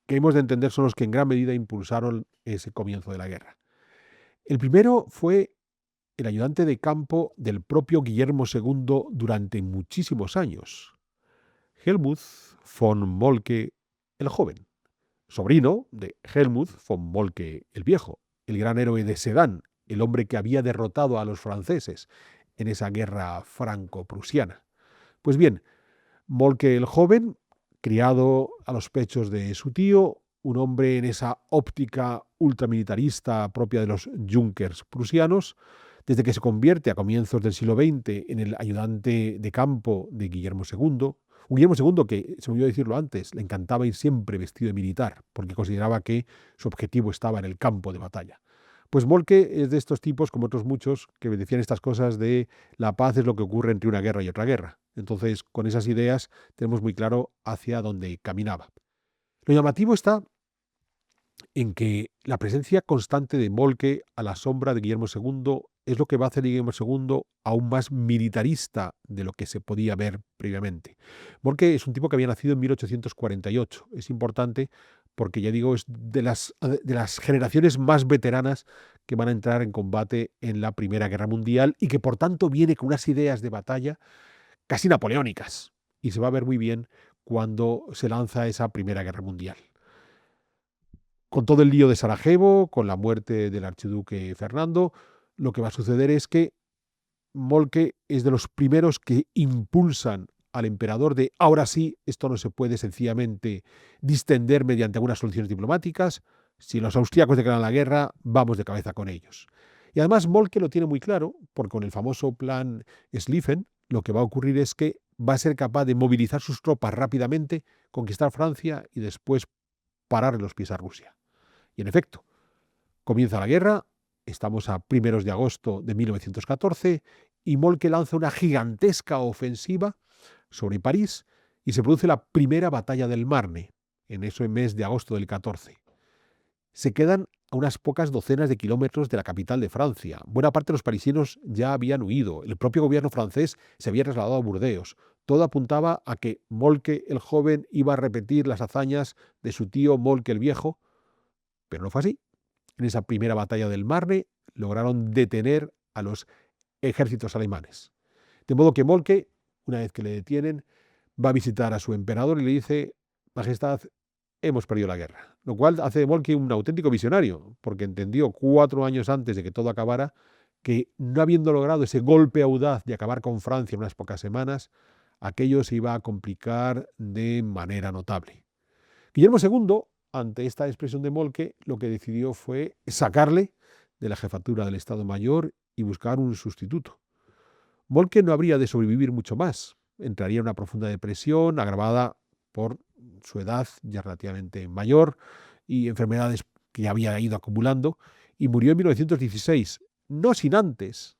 que hemos de entender son los que en gran medida impulsaron ese comienzo de la guerra. El primero fue el ayudante de campo del propio Guillermo II durante muchísimos años, Helmuth von Moltke el Joven, sobrino de Helmuth von Moltke el Viejo, el gran héroe de Sedan, el hombre que había derrotado a los franceses en esa guerra franco-prusiana. Pues bien, Moltke el Joven, criado a los pechos de su tío, un hombre en esa óptica ultramilitarista propia de los Junkers prusianos, desde que se convierte a comienzos del siglo XX en el ayudante de campo de Guillermo II, un Guillermo II que, se me olvidó decirlo antes, le encantaba ir siempre vestido de militar, porque consideraba que su objetivo estaba en el campo de batalla. Pues Moltke es de estos tipos, como otros muchos, que decían estas cosas de la paz es lo que ocurre entre una guerra y otra guerra. Entonces, con esas ideas tenemos muy claro hacia dónde caminaba. Lo llamativo está en que la presencia constante de Moltke a la sombra de Guillermo II es lo que va a hacer Guillermo II aún más militarista de lo que se podía ver previamente. Moltke es un tipo que había nacido en 1848. Es importante porque, ya digo, es de las generaciones más veteranas que van a entrar en combate en la Primera Guerra Mundial y que, por tanto, viene con unas ideas de batalla casi napoleónicas. Y se va a ver muy bien cuando se lanza esa Primera Guerra Mundial. Con todo el lío de Sarajevo, con la muerte del archiduque Fernando, lo que va a suceder es que Moltke es de los primeros que impulsan al emperador de ahora sí, esto no se puede sencillamente distender mediante algunas soluciones diplomáticas. Si los austríacos declaran la guerra, vamos de cabeza con ellos. Y además Moltke lo tiene muy claro, porque con el famoso plan Schlieffen, lo que va a ocurrir es que va a ser capaz de movilizar sus tropas rápidamente, conquistar Francia y después pararle los pies a Rusia. Y en efecto, comienza la guerra, estamos a primeros de agosto de 1914, y Moltke lanza una gigantesca ofensiva sobre París y se produce la primera batalla del Marne, en ese mes de agosto del 14. Se quedan a unas pocas docenas de kilómetros de la capital de Francia. Buena parte de los parisinos ya habían huido. El propio gobierno francés se había trasladado a Burdeos. Todo apuntaba a que Moltke el Joven iba a repetir las hazañas de su tío Moltke el Viejo, pero no fue así. En esa primera batalla del Marne lograron detener a los ejércitos alemanes. De modo que Moltke, una vez que le detienen, va a visitar a su emperador y le dice: Majestad, hemos perdido la guerra. Lo cual hace de Moltke un auténtico visionario, porque entendió 4 años antes de que todo acabara que, no habiendo logrado ese golpe audaz de acabar con Francia en unas pocas semanas, aquello se iba a complicar de manera notable. Guillermo II, ante esta expresión de Moltke, lo que decidió fue sacarle de la jefatura del Estado Mayor y buscar un sustituto. Moltke no habría de sobrevivir mucho más. Entraría en una profunda depresión, agravada por su edad ya relativamente mayor y enfermedades que había ido acumulando, y murió en 1916, no sin antes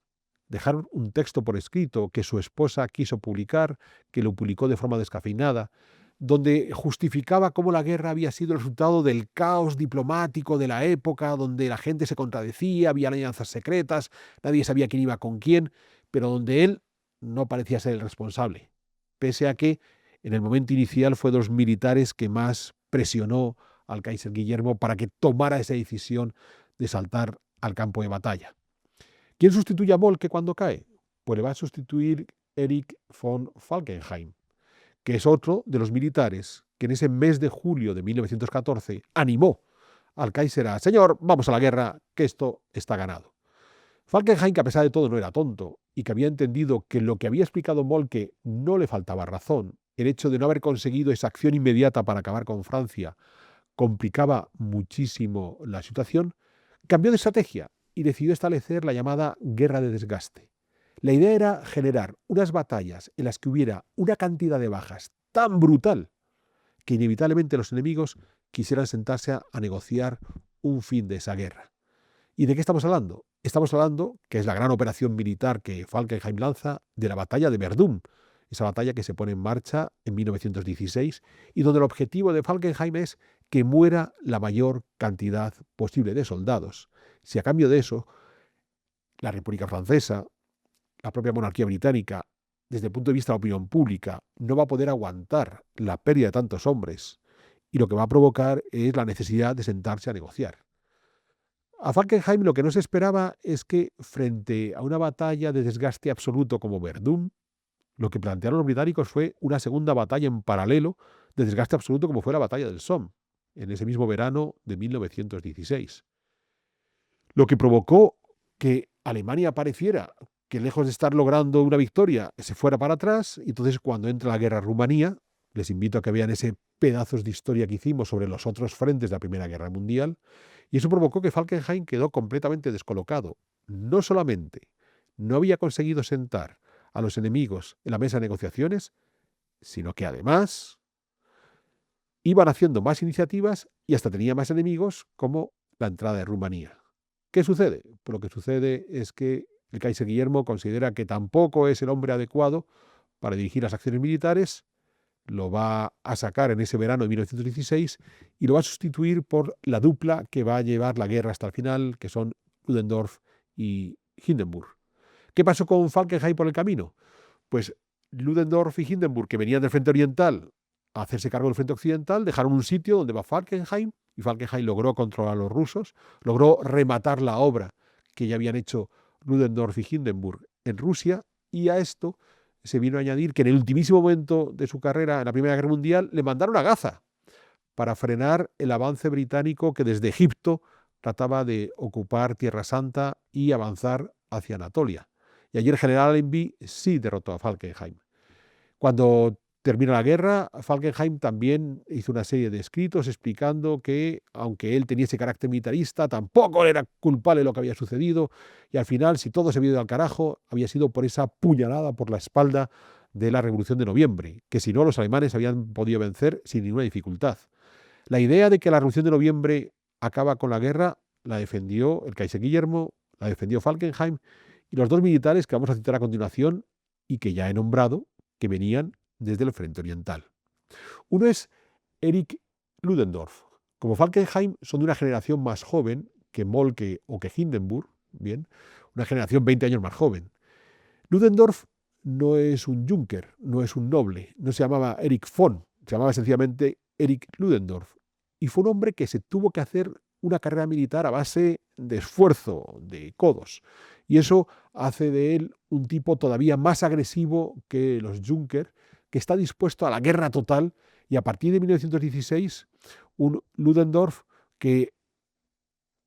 dejar un texto por escrito que su esposa quiso publicar, que lo publicó de forma descafeinada, donde justificaba cómo la guerra había sido el resultado del caos diplomático de la época, donde la gente se contradecía, había alianzas secretas, nadie sabía quién iba con quién, pero donde él no parecía ser el responsable, pese a que en el momento inicial fue de los militares que más presionó al Kaiser Guillermo para que tomara esa decisión de saltar al campo de batalla. ¿Quién sustituye a Moltke cuando cae? Pues le va a sustituir Erich von Falkenhayn, que es otro de los militares que en ese mes de julio de 1914 animó al Kaiser a: señor, vamos a la guerra, que esto está ganado. Falkenhayn, que a pesar de todo no era tonto y que había entendido que lo que había explicado Moltke no le faltaba razón, el hecho de no haber conseguido esa acción inmediata para acabar con Francia complicaba muchísimo la situación, cambió de estrategia y decidió establecer la llamada guerra de desgaste. La idea era generar unas batallas en las que hubiera una cantidad de bajas tan brutal que inevitablemente los enemigos quisieran sentarse a negociar un fin de esa guerra. ¿Y de qué estamos hablando? Estamos hablando, que es la gran operación militar que Falkenhayn lanza, de la batalla de Verdún, esa batalla que se pone en marcha en 1916 y donde el objetivo de Falkenhayn es que muera la mayor cantidad posible de soldados. Si a cambio de eso, la República Francesa, la propia monarquía británica, desde el punto de vista de la opinión pública, no va a poder aguantar la pérdida de tantos hombres y lo que va a provocar es la necesidad de sentarse a negociar. A Falkenhayn lo que no se esperaba es que frente a una batalla de desgaste absoluto como Verdún, lo que plantearon los británicos fue una segunda batalla en paralelo de desgaste absoluto como fue la batalla del Somme, en ese mismo verano de 1916. Lo que provocó que Alemania pareciera que lejos de estar logrando una victoria, se fuera para atrás, y entonces cuando entra la guerra a Rumanía, les invito a que vean ese pedazos de historia que hicimos sobre los otros frentes de la Primera Guerra Mundial, y eso provocó que Falkenhayn quedó completamente descolocado. No solamente no había conseguido sentar a los enemigos en la mesa de negociaciones, sino que además iban haciendo más iniciativas y hasta tenía más enemigos, como la entrada de Rumanía. ¿Qué sucede? Pues lo que sucede es que el Kaiser Guillermo considera que tampoco es el hombre adecuado para dirigir las acciones militares, lo va a sacar en ese verano de 1916 y lo va a sustituir por la dupla que va a llevar la guerra hasta el final, que son Ludendorff y Hindenburg. ¿Qué pasó con Falkenhayn por el camino? Pues Ludendorff y Hindenburg, que venían del frente oriental a hacerse cargo del frente occidental, dejaron un sitio donde va Falkenhayn, y Falkenhayn logró controlar a los rusos, logró rematar la obra que ya habían hecho Ludendorff y Hindenburg en Rusia, y a esto se vino a añadir que en el ultimísimo momento de su carrera en la Primera Guerra Mundial le mandaron a Gaza para frenar el avance británico que desde Egipto trataba de ocupar Tierra Santa y avanzar hacia Anatolia. Y allí el general Allenby sí derrotó a Falkenhayn. Cuando termina la guerra, Falkenhayn también hizo una serie de escritos explicando que, aunque él tenía ese carácter militarista, tampoco era culpable de lo que había sucedido, y al final, si todo se había ido al carajo, había sido por esa puñalada por la espalda de la Revolución de Noviembre, que si no los alemanes habían podido vencer sin ninguna dificultad. La idea de que la Revolución de Noviembre acaba con la guerra la defendió el Kaiser Guillermo, la defendió Falkenhayn, y los dos militares que vamos a citar a continuación y que ya he nombrado, que venían desde el frente oriental. Uno es Erich Ludendorff. Como Falkenhayn son de una generación más joven que Moltke o que Hindenburg, bien, una generación 20 años más joven. Ludendorff no es un Junker, no es un noble, no se llamaba Erich von, se llamaba sencillamente Erich Ludendorff, y fue un hombre que se tuvo que hacer una carrera militar a base de esfuerzo, de codos, y eso hace de él un tipo todavía más agresivo que los Junker, que está dispuesto a la guerra total, y a partir de 1916, un Ludendorff que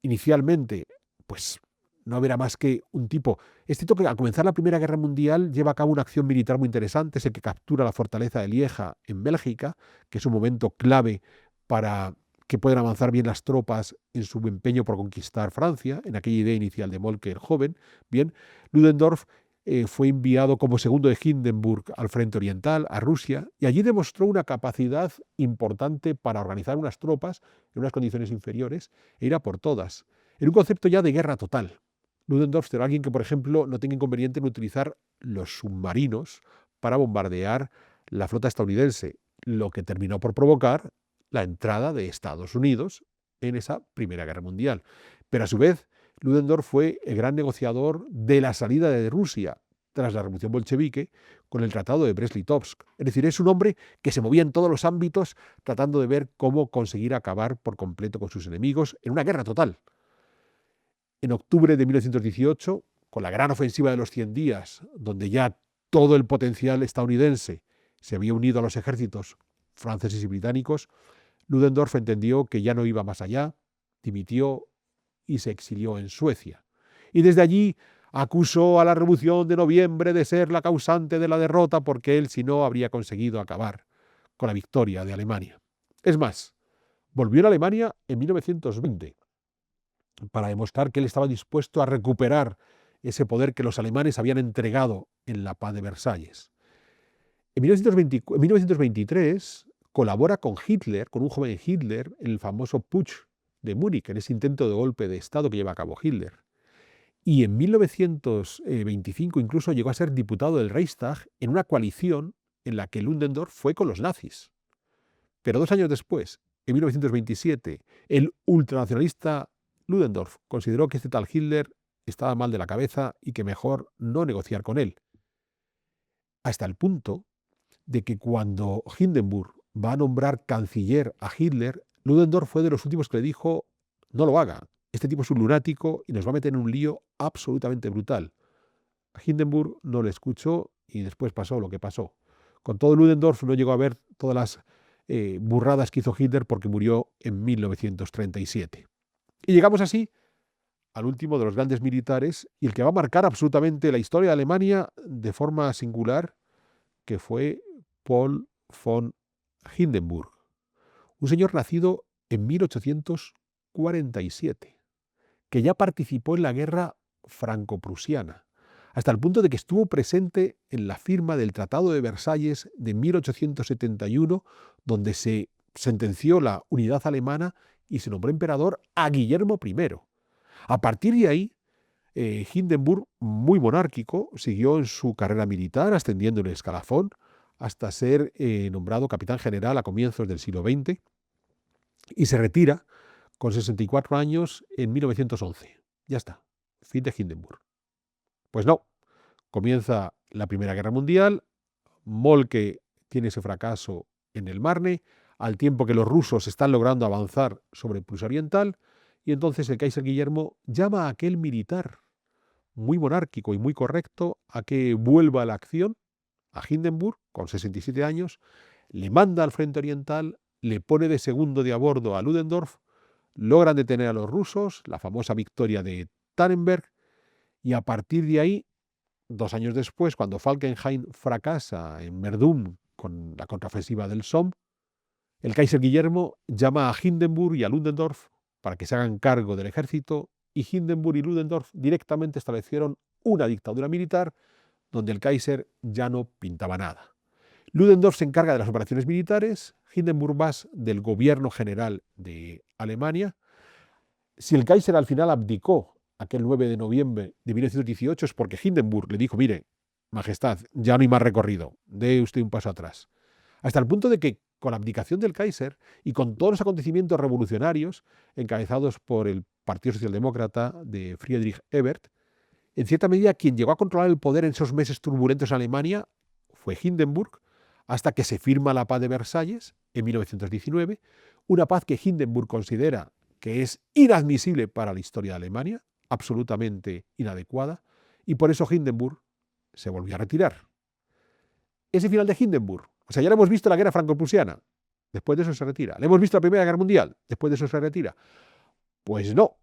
inicialmente pues no era más que un tipo. Es cierto que al comenzar la Primera Guerra Mundial lleva a cabo una acción militar muy interesante, es el que captura la fortaleza de Lieja en Bélgica, que es un momento clave para que puedan avanzar bien las tropas en su empeño por conquistar Francia, en aquella idea inicial de Moltke el joven. Bien, Ludendorff fue enviado como segundo de Hindenburg al frente oriental, a Rusia, y allí demostró una capacidad importante para organizar unas tropas en unas condiciones inferiores e ir a por todas, en un concepto ya de guerra total. Ludendorff será alguien que, por ejemplo, no tenga inconveniente en utilizar los submarinos para bombardear la flota estadounidense, lo que terminó por provocar la entrada de Estados Unidos en esa Primera Guerra Mundial. Pero a su vez, Ludendorff fue el gran negociador de la salida de Rusia tras la Revolución Bolchevique con el Tratado de Brest-Litovsk. Es decir, es un hombre que se movía en todos los ámbitos tratando de ver cómo conseguir acabar por completo con sus enemigos en una guerra total. En octubre de 1918, con la gran ofensiva de los 100 días, donde ya todo el potencial estadounidense se había unido a los ejércitos franceses y británicos, Ludendorff entendió que ya no iba más allá, dimitió y se exilió en Suecia. Y desde allí acusó a la Revolución de Noviembre de ser la causante de la derrota, porque él, si no, habría conseguido acabar con la victoria de Alemania. Es más, volvió a Alemania en 1920. para demostrar que él estaba dispuesto a recuperar ese poder que los alemanes habían entregado en la paz de Versalles. En 1923 colabora con Hitler, con un joven Hitler, en el famoso Putsch de Múnich, en ese intento de golpe de Estado que lleva a cabo Hitler. Y en 1925 incluso llegó a ser diputado del Reichstag en una coalición en la que Ludendorff fue con los nazis. Pero 2 años después, en 1927, el ultranacionalista Ludendorff consideró que este tal Hitler estaba mal de la cabeza y que mejor no negociar con él. Hasta el punto de que cuando Hindenburg va a nombrar canciller a Hitler, Ludendorff fue de los últimos que le dijo: no lo haga, este tipo es un lunático y nos va a meter en un lío absolutamente brutal. A Hindenburg no le escuchó y después pasó lo que pasó. Con todo, Ludendorff no llegó a ver todas las burradas que hizo Hitler porque murió en 1937. Y llegamos así al último de los grandes militares y el que va a marcar absolutamente la historia de Alemania de forma singular, que fue Paul von Hindenburg, un señor nacido en 1847, que ya participó en la guerra franco-prusiana, hasta el punto de que estuvo presente en la firma del Tratado de Versalles de 1871, donde se sentenció la unidad alemana y se nombró emperador a Guillermo I. A partir de ahí, Hindenburg, muy monárquico, siguió en su carrera militar, ascendiendo en el escalafón, hasta ser nombrado capitán general a comienzos del siglo XX, y se retira con 64 años en 1911. Ya está, fin de Hindenburg. Pues no, comienza la Primera Guerra Mundial, Moltke tiene ese fracaso en el Marne, al tiempo que los rusos están logrando avanzar sobre Prusia Oriental, y entonces el Kaiser Guillermo llama a aquel militar muy monárquico y muy correcto a que vuelva a la acción, a Hindenburg, con 67 años, le manda al frente oriental, le pone de segundo de a bordo a Ludendorff, logran detener a los rusos, la famosa victoria de Tannenberg, y a partir de ahí, 2 años después, cuando Falkenhayn fracasa en Verdún con la contraofensiva del Somme, el Kaiser Guillermo llama a Hindenburg y a Ludendorff para que se hagan cargo del ejército, y Hindenburg y Ludendorff directamente establecieron una dictadura militar donde el Kaiser ya no pintaba nada. Ludendorff se encarga de las operaciones militares, Hindenburg más del gobierno general de Alemania. Si el Kaiser al final abdicó aquel 9 de noviembre de 1918 es porque Hindenburg le dijo: mire, Majestad, ya no hay más recorrido, dé usted un paso atrás. Hasta el punto de que con la abdicación del Kaiser y con todos los acontecimientos revolucionarios encabezados por el Partido Socialdemócrata de Friedrich Ebert, en cierta medida quien llegó a controlar el poder en esos meses turbulentos en Alemania fue Hindenburg, hasta que se firma la paz de Versalles en 1919, una paz que Hindenburg considera que es inadmisible para la historia de Alemania, absolutamente inadecuada, y por eso Hindenburg se volvió a retirar. Ese final de Hindenburg, o sea, ya lo hemos visto en la guerra franco-prusiana, después de eso se retira. ¿Le hemos visto en la Primera Guerra Mundial? Después de eso se retira. Pues no.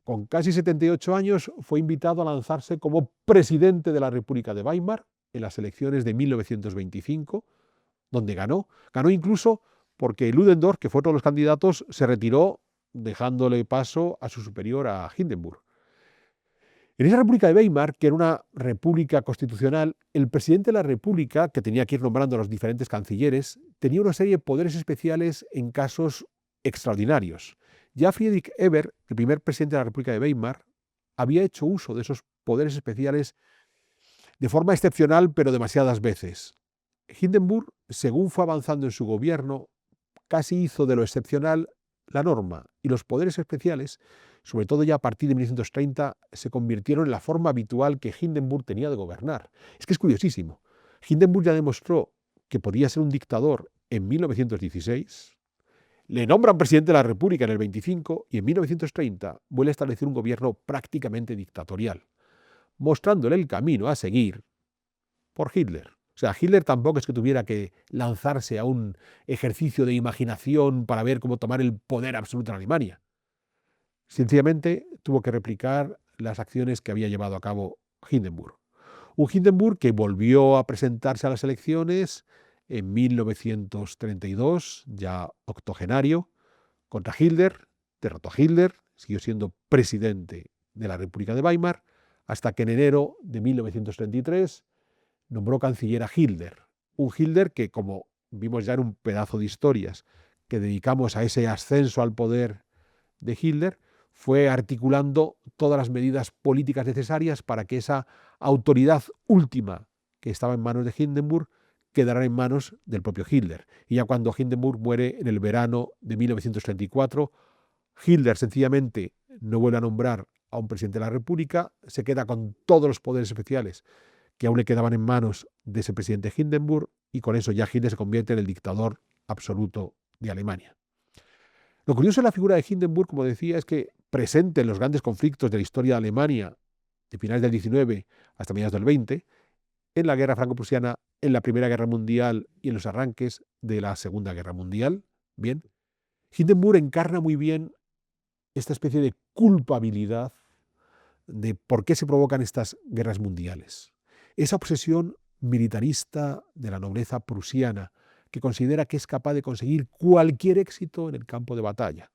Con casi 78 años fue invitado a lanzarse como presidente de la República de Weimar en las elecciones de 1925, donde ganó. Ganó incluso porque Ludendorff, que fue otro de los candidatos, se retiró dejándole paso a su superior, a Hindenburg. En esa República de Weimar, que era una república constitucional, el presidente de la República, que tenía que ir nombrando a los diferentes cancilleres, tenía una serie de poderes especiales en casos extraordinarios. Ya Friedrich Ebert, el primer presidente de la República de Weimar, había hecho uso de esos poderes especiales de forma excepcional, pero demasiadas veces. Hindenburg, según fue avanzando en su gobierno, casi hizo de lo excepcional la norma, y los poderes especiales, sobre todo ya a partir de 1930, se convirtieron en la forma habitual que Hindenburg tenía de gobernar. Es que es curiosísimo. Hindenburg ya demostró que podía ser un dictador en 1916, le nombran presidente de la República en el 25 y en 1930 vuelve a establecer un gobierno prácticamente dictatorial, mostrándole el camino a seguir por Hitler. O sea, Hitler tampoco es que tuviera que lanzarse a un ejercicio de imaginación para ver cómo tomar el poder absoluto en Alemania. Sencillamente tuvo que replicar las acciones que había llevado a cabo Hindenburg. Un Hindenburg que volvió a presentarse a las elecciones en 1932, ya octogenario, contra Hitler, derrotó a Hitler, siguió siendo presidente de la República de Weimar, hasta que en enero de 1933 nombró canciller a Hitler. Un Hitler que, como vimos ya en un pedazo de historias que dedicamos a ese ascenso al poder de Hitler, fue articulando todas las medidas políticas necesarias para que esa autoridad última que estaba en manos de Hindenburg quedará en manos del propio Hitler. Y ya cuando Hindenburg muere en el verano de 1934, Hitler sencillamente no vuelve a nombrar a un presidente de la República, se queda con todos los poderes especiales que aún le quedaban en manos de ese presidente Hindenburg, y con eso ya Hitler se convierte en el dictador absoluto de Alemania. Lo curioso de la figura de Hindenburg, como decía, es que presente en los grandes conflictos de la historia de Alemania de finales del 19 hasta mediados del 20, en la guerra franco-prusiana, en la Primera Guerra Mundial y en los arranques de la Segunda Guerra Mundial, bien, Hindenburg encarna muy bien esta especie de culpabilidad de por qué se provocan estas guerras mundiales. Esa obsesión militarista de la nobleza prusiana, que considera que es capaz de conseguir cualquier éxito en el campo de batalla.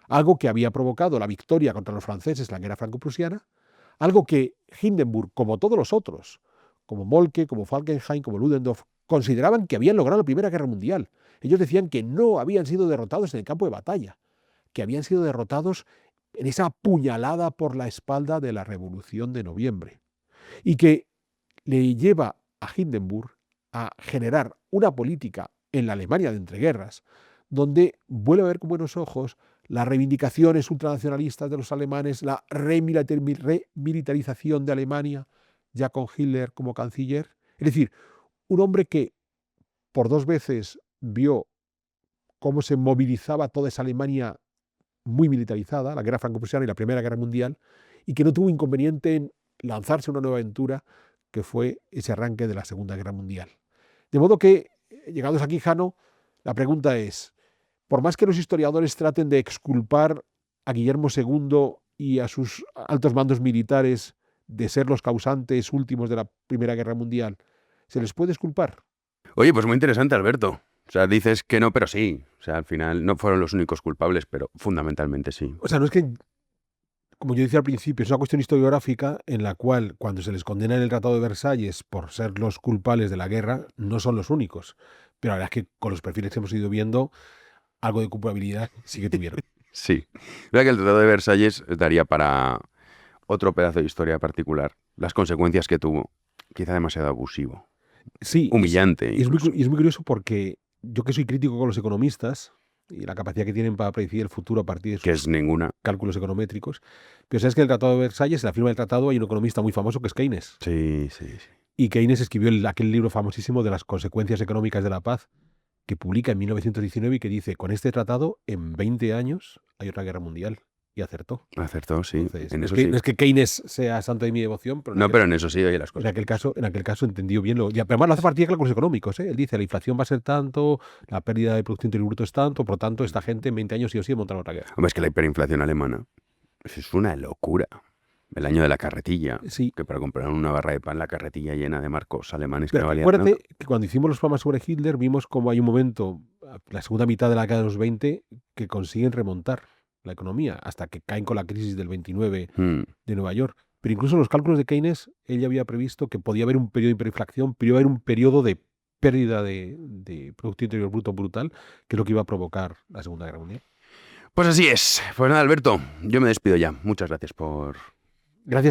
Algo que había provocado la victoria contra los franceses en la guerra franco-prusiana, algo que Hindenburg, como todos los otros, como Moltke, como Falkenhayn, como Ludendorff, consideraban que habían logrado la Primera Guerra Mundial. Ellos decían que no habían sido derrotados en el campo de batalla, que habían sido derrotados en esa puñalada por la espalda de la Revolución de Noviembre, y que le lleva a Hindenburg a generar una política en la Alemania de entreguerras, donde vuelve a ver con buenos ojos las reivindicaciones ultranacionalistas de los alemanes, la remilitarización de Alemania, ya con Hitler como canciller. Es decir, un hombre que por 2 veces vio cómo se movilizaba toda esa Alemania muy militarizada, la guerra franco-prusiana y la Primera Guerra Mundial, y que no tuvo inconveniente en lanzarse una nueva aventura, que fue ese arranque de la Segunda Guerra Mundial. De modo que, llegados aquí, Jano, la pregunta es, por más que los historiadores traten de exculpar a Guillermo II y a sus altos mandos militares de ser los causantes últimos de la Primera Guerra Mundial, ¿se les puede exculpar? Oye, pues muy interesante, Alberto. O sea, dices que no, pero sí. O sea, al final no fueron los únicos culpables, pero fundamentalmente sí. O sea, no es que, como yo decía al principio, es una cuestión historiográfica en la cual, cuando se les condena en el Tratado de Versalles por ser los culpables de la guerra, no son los únicos. Pero la verdad es que con los perfiles que hemos ido viendo, algo de culpabilidad sí que tuvieron. Sí. Verdad que el Tratado de Versalles daría para otro pedazo de historia particular. Las consecuencias que tuvo. Quizá demasiado abusivo. Sí. Humillante. Y es muy curioso porque yo, que soy crítico con los economistas y la capacidad que tienen para predecir el futuro a partir de sus que es ninguna. cálculos econométricos, pero sabes que en el Tratado de Versalles, en la firma del tratado, hay un economista muy famoso que es Keynes. Sí. Y Keynes escribió aquel libro famosísimo de las consecuencias económicas de la paz, que publica en 1919 y que dice, con este tratado, en 20 años hay otra guerra mundial. Y acertó. Acertó, sí. Entonces, en eso no sí. es que Keynes sea santo de mi devoción, pero pero en eso sí, oye, las en cosas. aquel caso entendió bien pero además lo hace a partir de cálculos económicos, ¿eh? Él dice, la inflación va a ser tanto, la pérdida de Producto Interior Bruto es tanto, por lo tanto, esta gente en 20 años sí o sí montará otra guerra. Hombre, es que la hiperinflación alemana es una locura. El año de la carretilla. Sí. Que para comprar una barra de pan, la carretilla llena de marcos alemanes Pero que no valían acuérdate nada. que cuando hicimos los programas sobre Hitler, vimos cómo hay un momento, la segunda mitad de la década de los 20, que consiguen remontar la economía, hasta que caen con la crisis del 29 de Nueva York. Pero incluso en los cálculos de Keynes, él ya había previsto que podía haber un periodo de hiperinflación, podía haber un periodo de pérdida de Producto Interior Bruto brutal, que es lo que iba a provocar la Segunda Guerra Mundial. Pues así es. Pues nada, Alberto, yo me despido ya. Muchas gracias por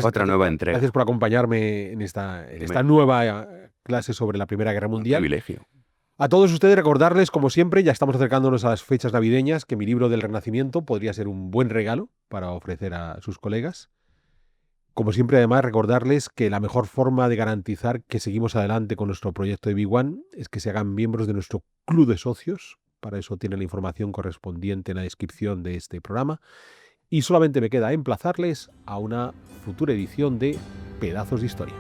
otra nueva entrega. Gracias por acompañarme en esta nueva clase sobre la Primera Guerra Mundial. Un privilegio. A todos ustedes recordarles, como siempre, ya estamos acercándonos a las fechas navideñas, que mi libro del Renacimiento podría ser un buen regalo para ofrecer a sus colegas. Como siempre, además, recordarles que la mejor forma de garantizar que seguimos adelante con nuestro proyecto de Big One es que se hagan miembros de nuestro club de socios. Para eso tienen la información correspondiente en la descripción de este programa. Y solamente me queda emplazarles a una futura edición de Pedazos de Historia.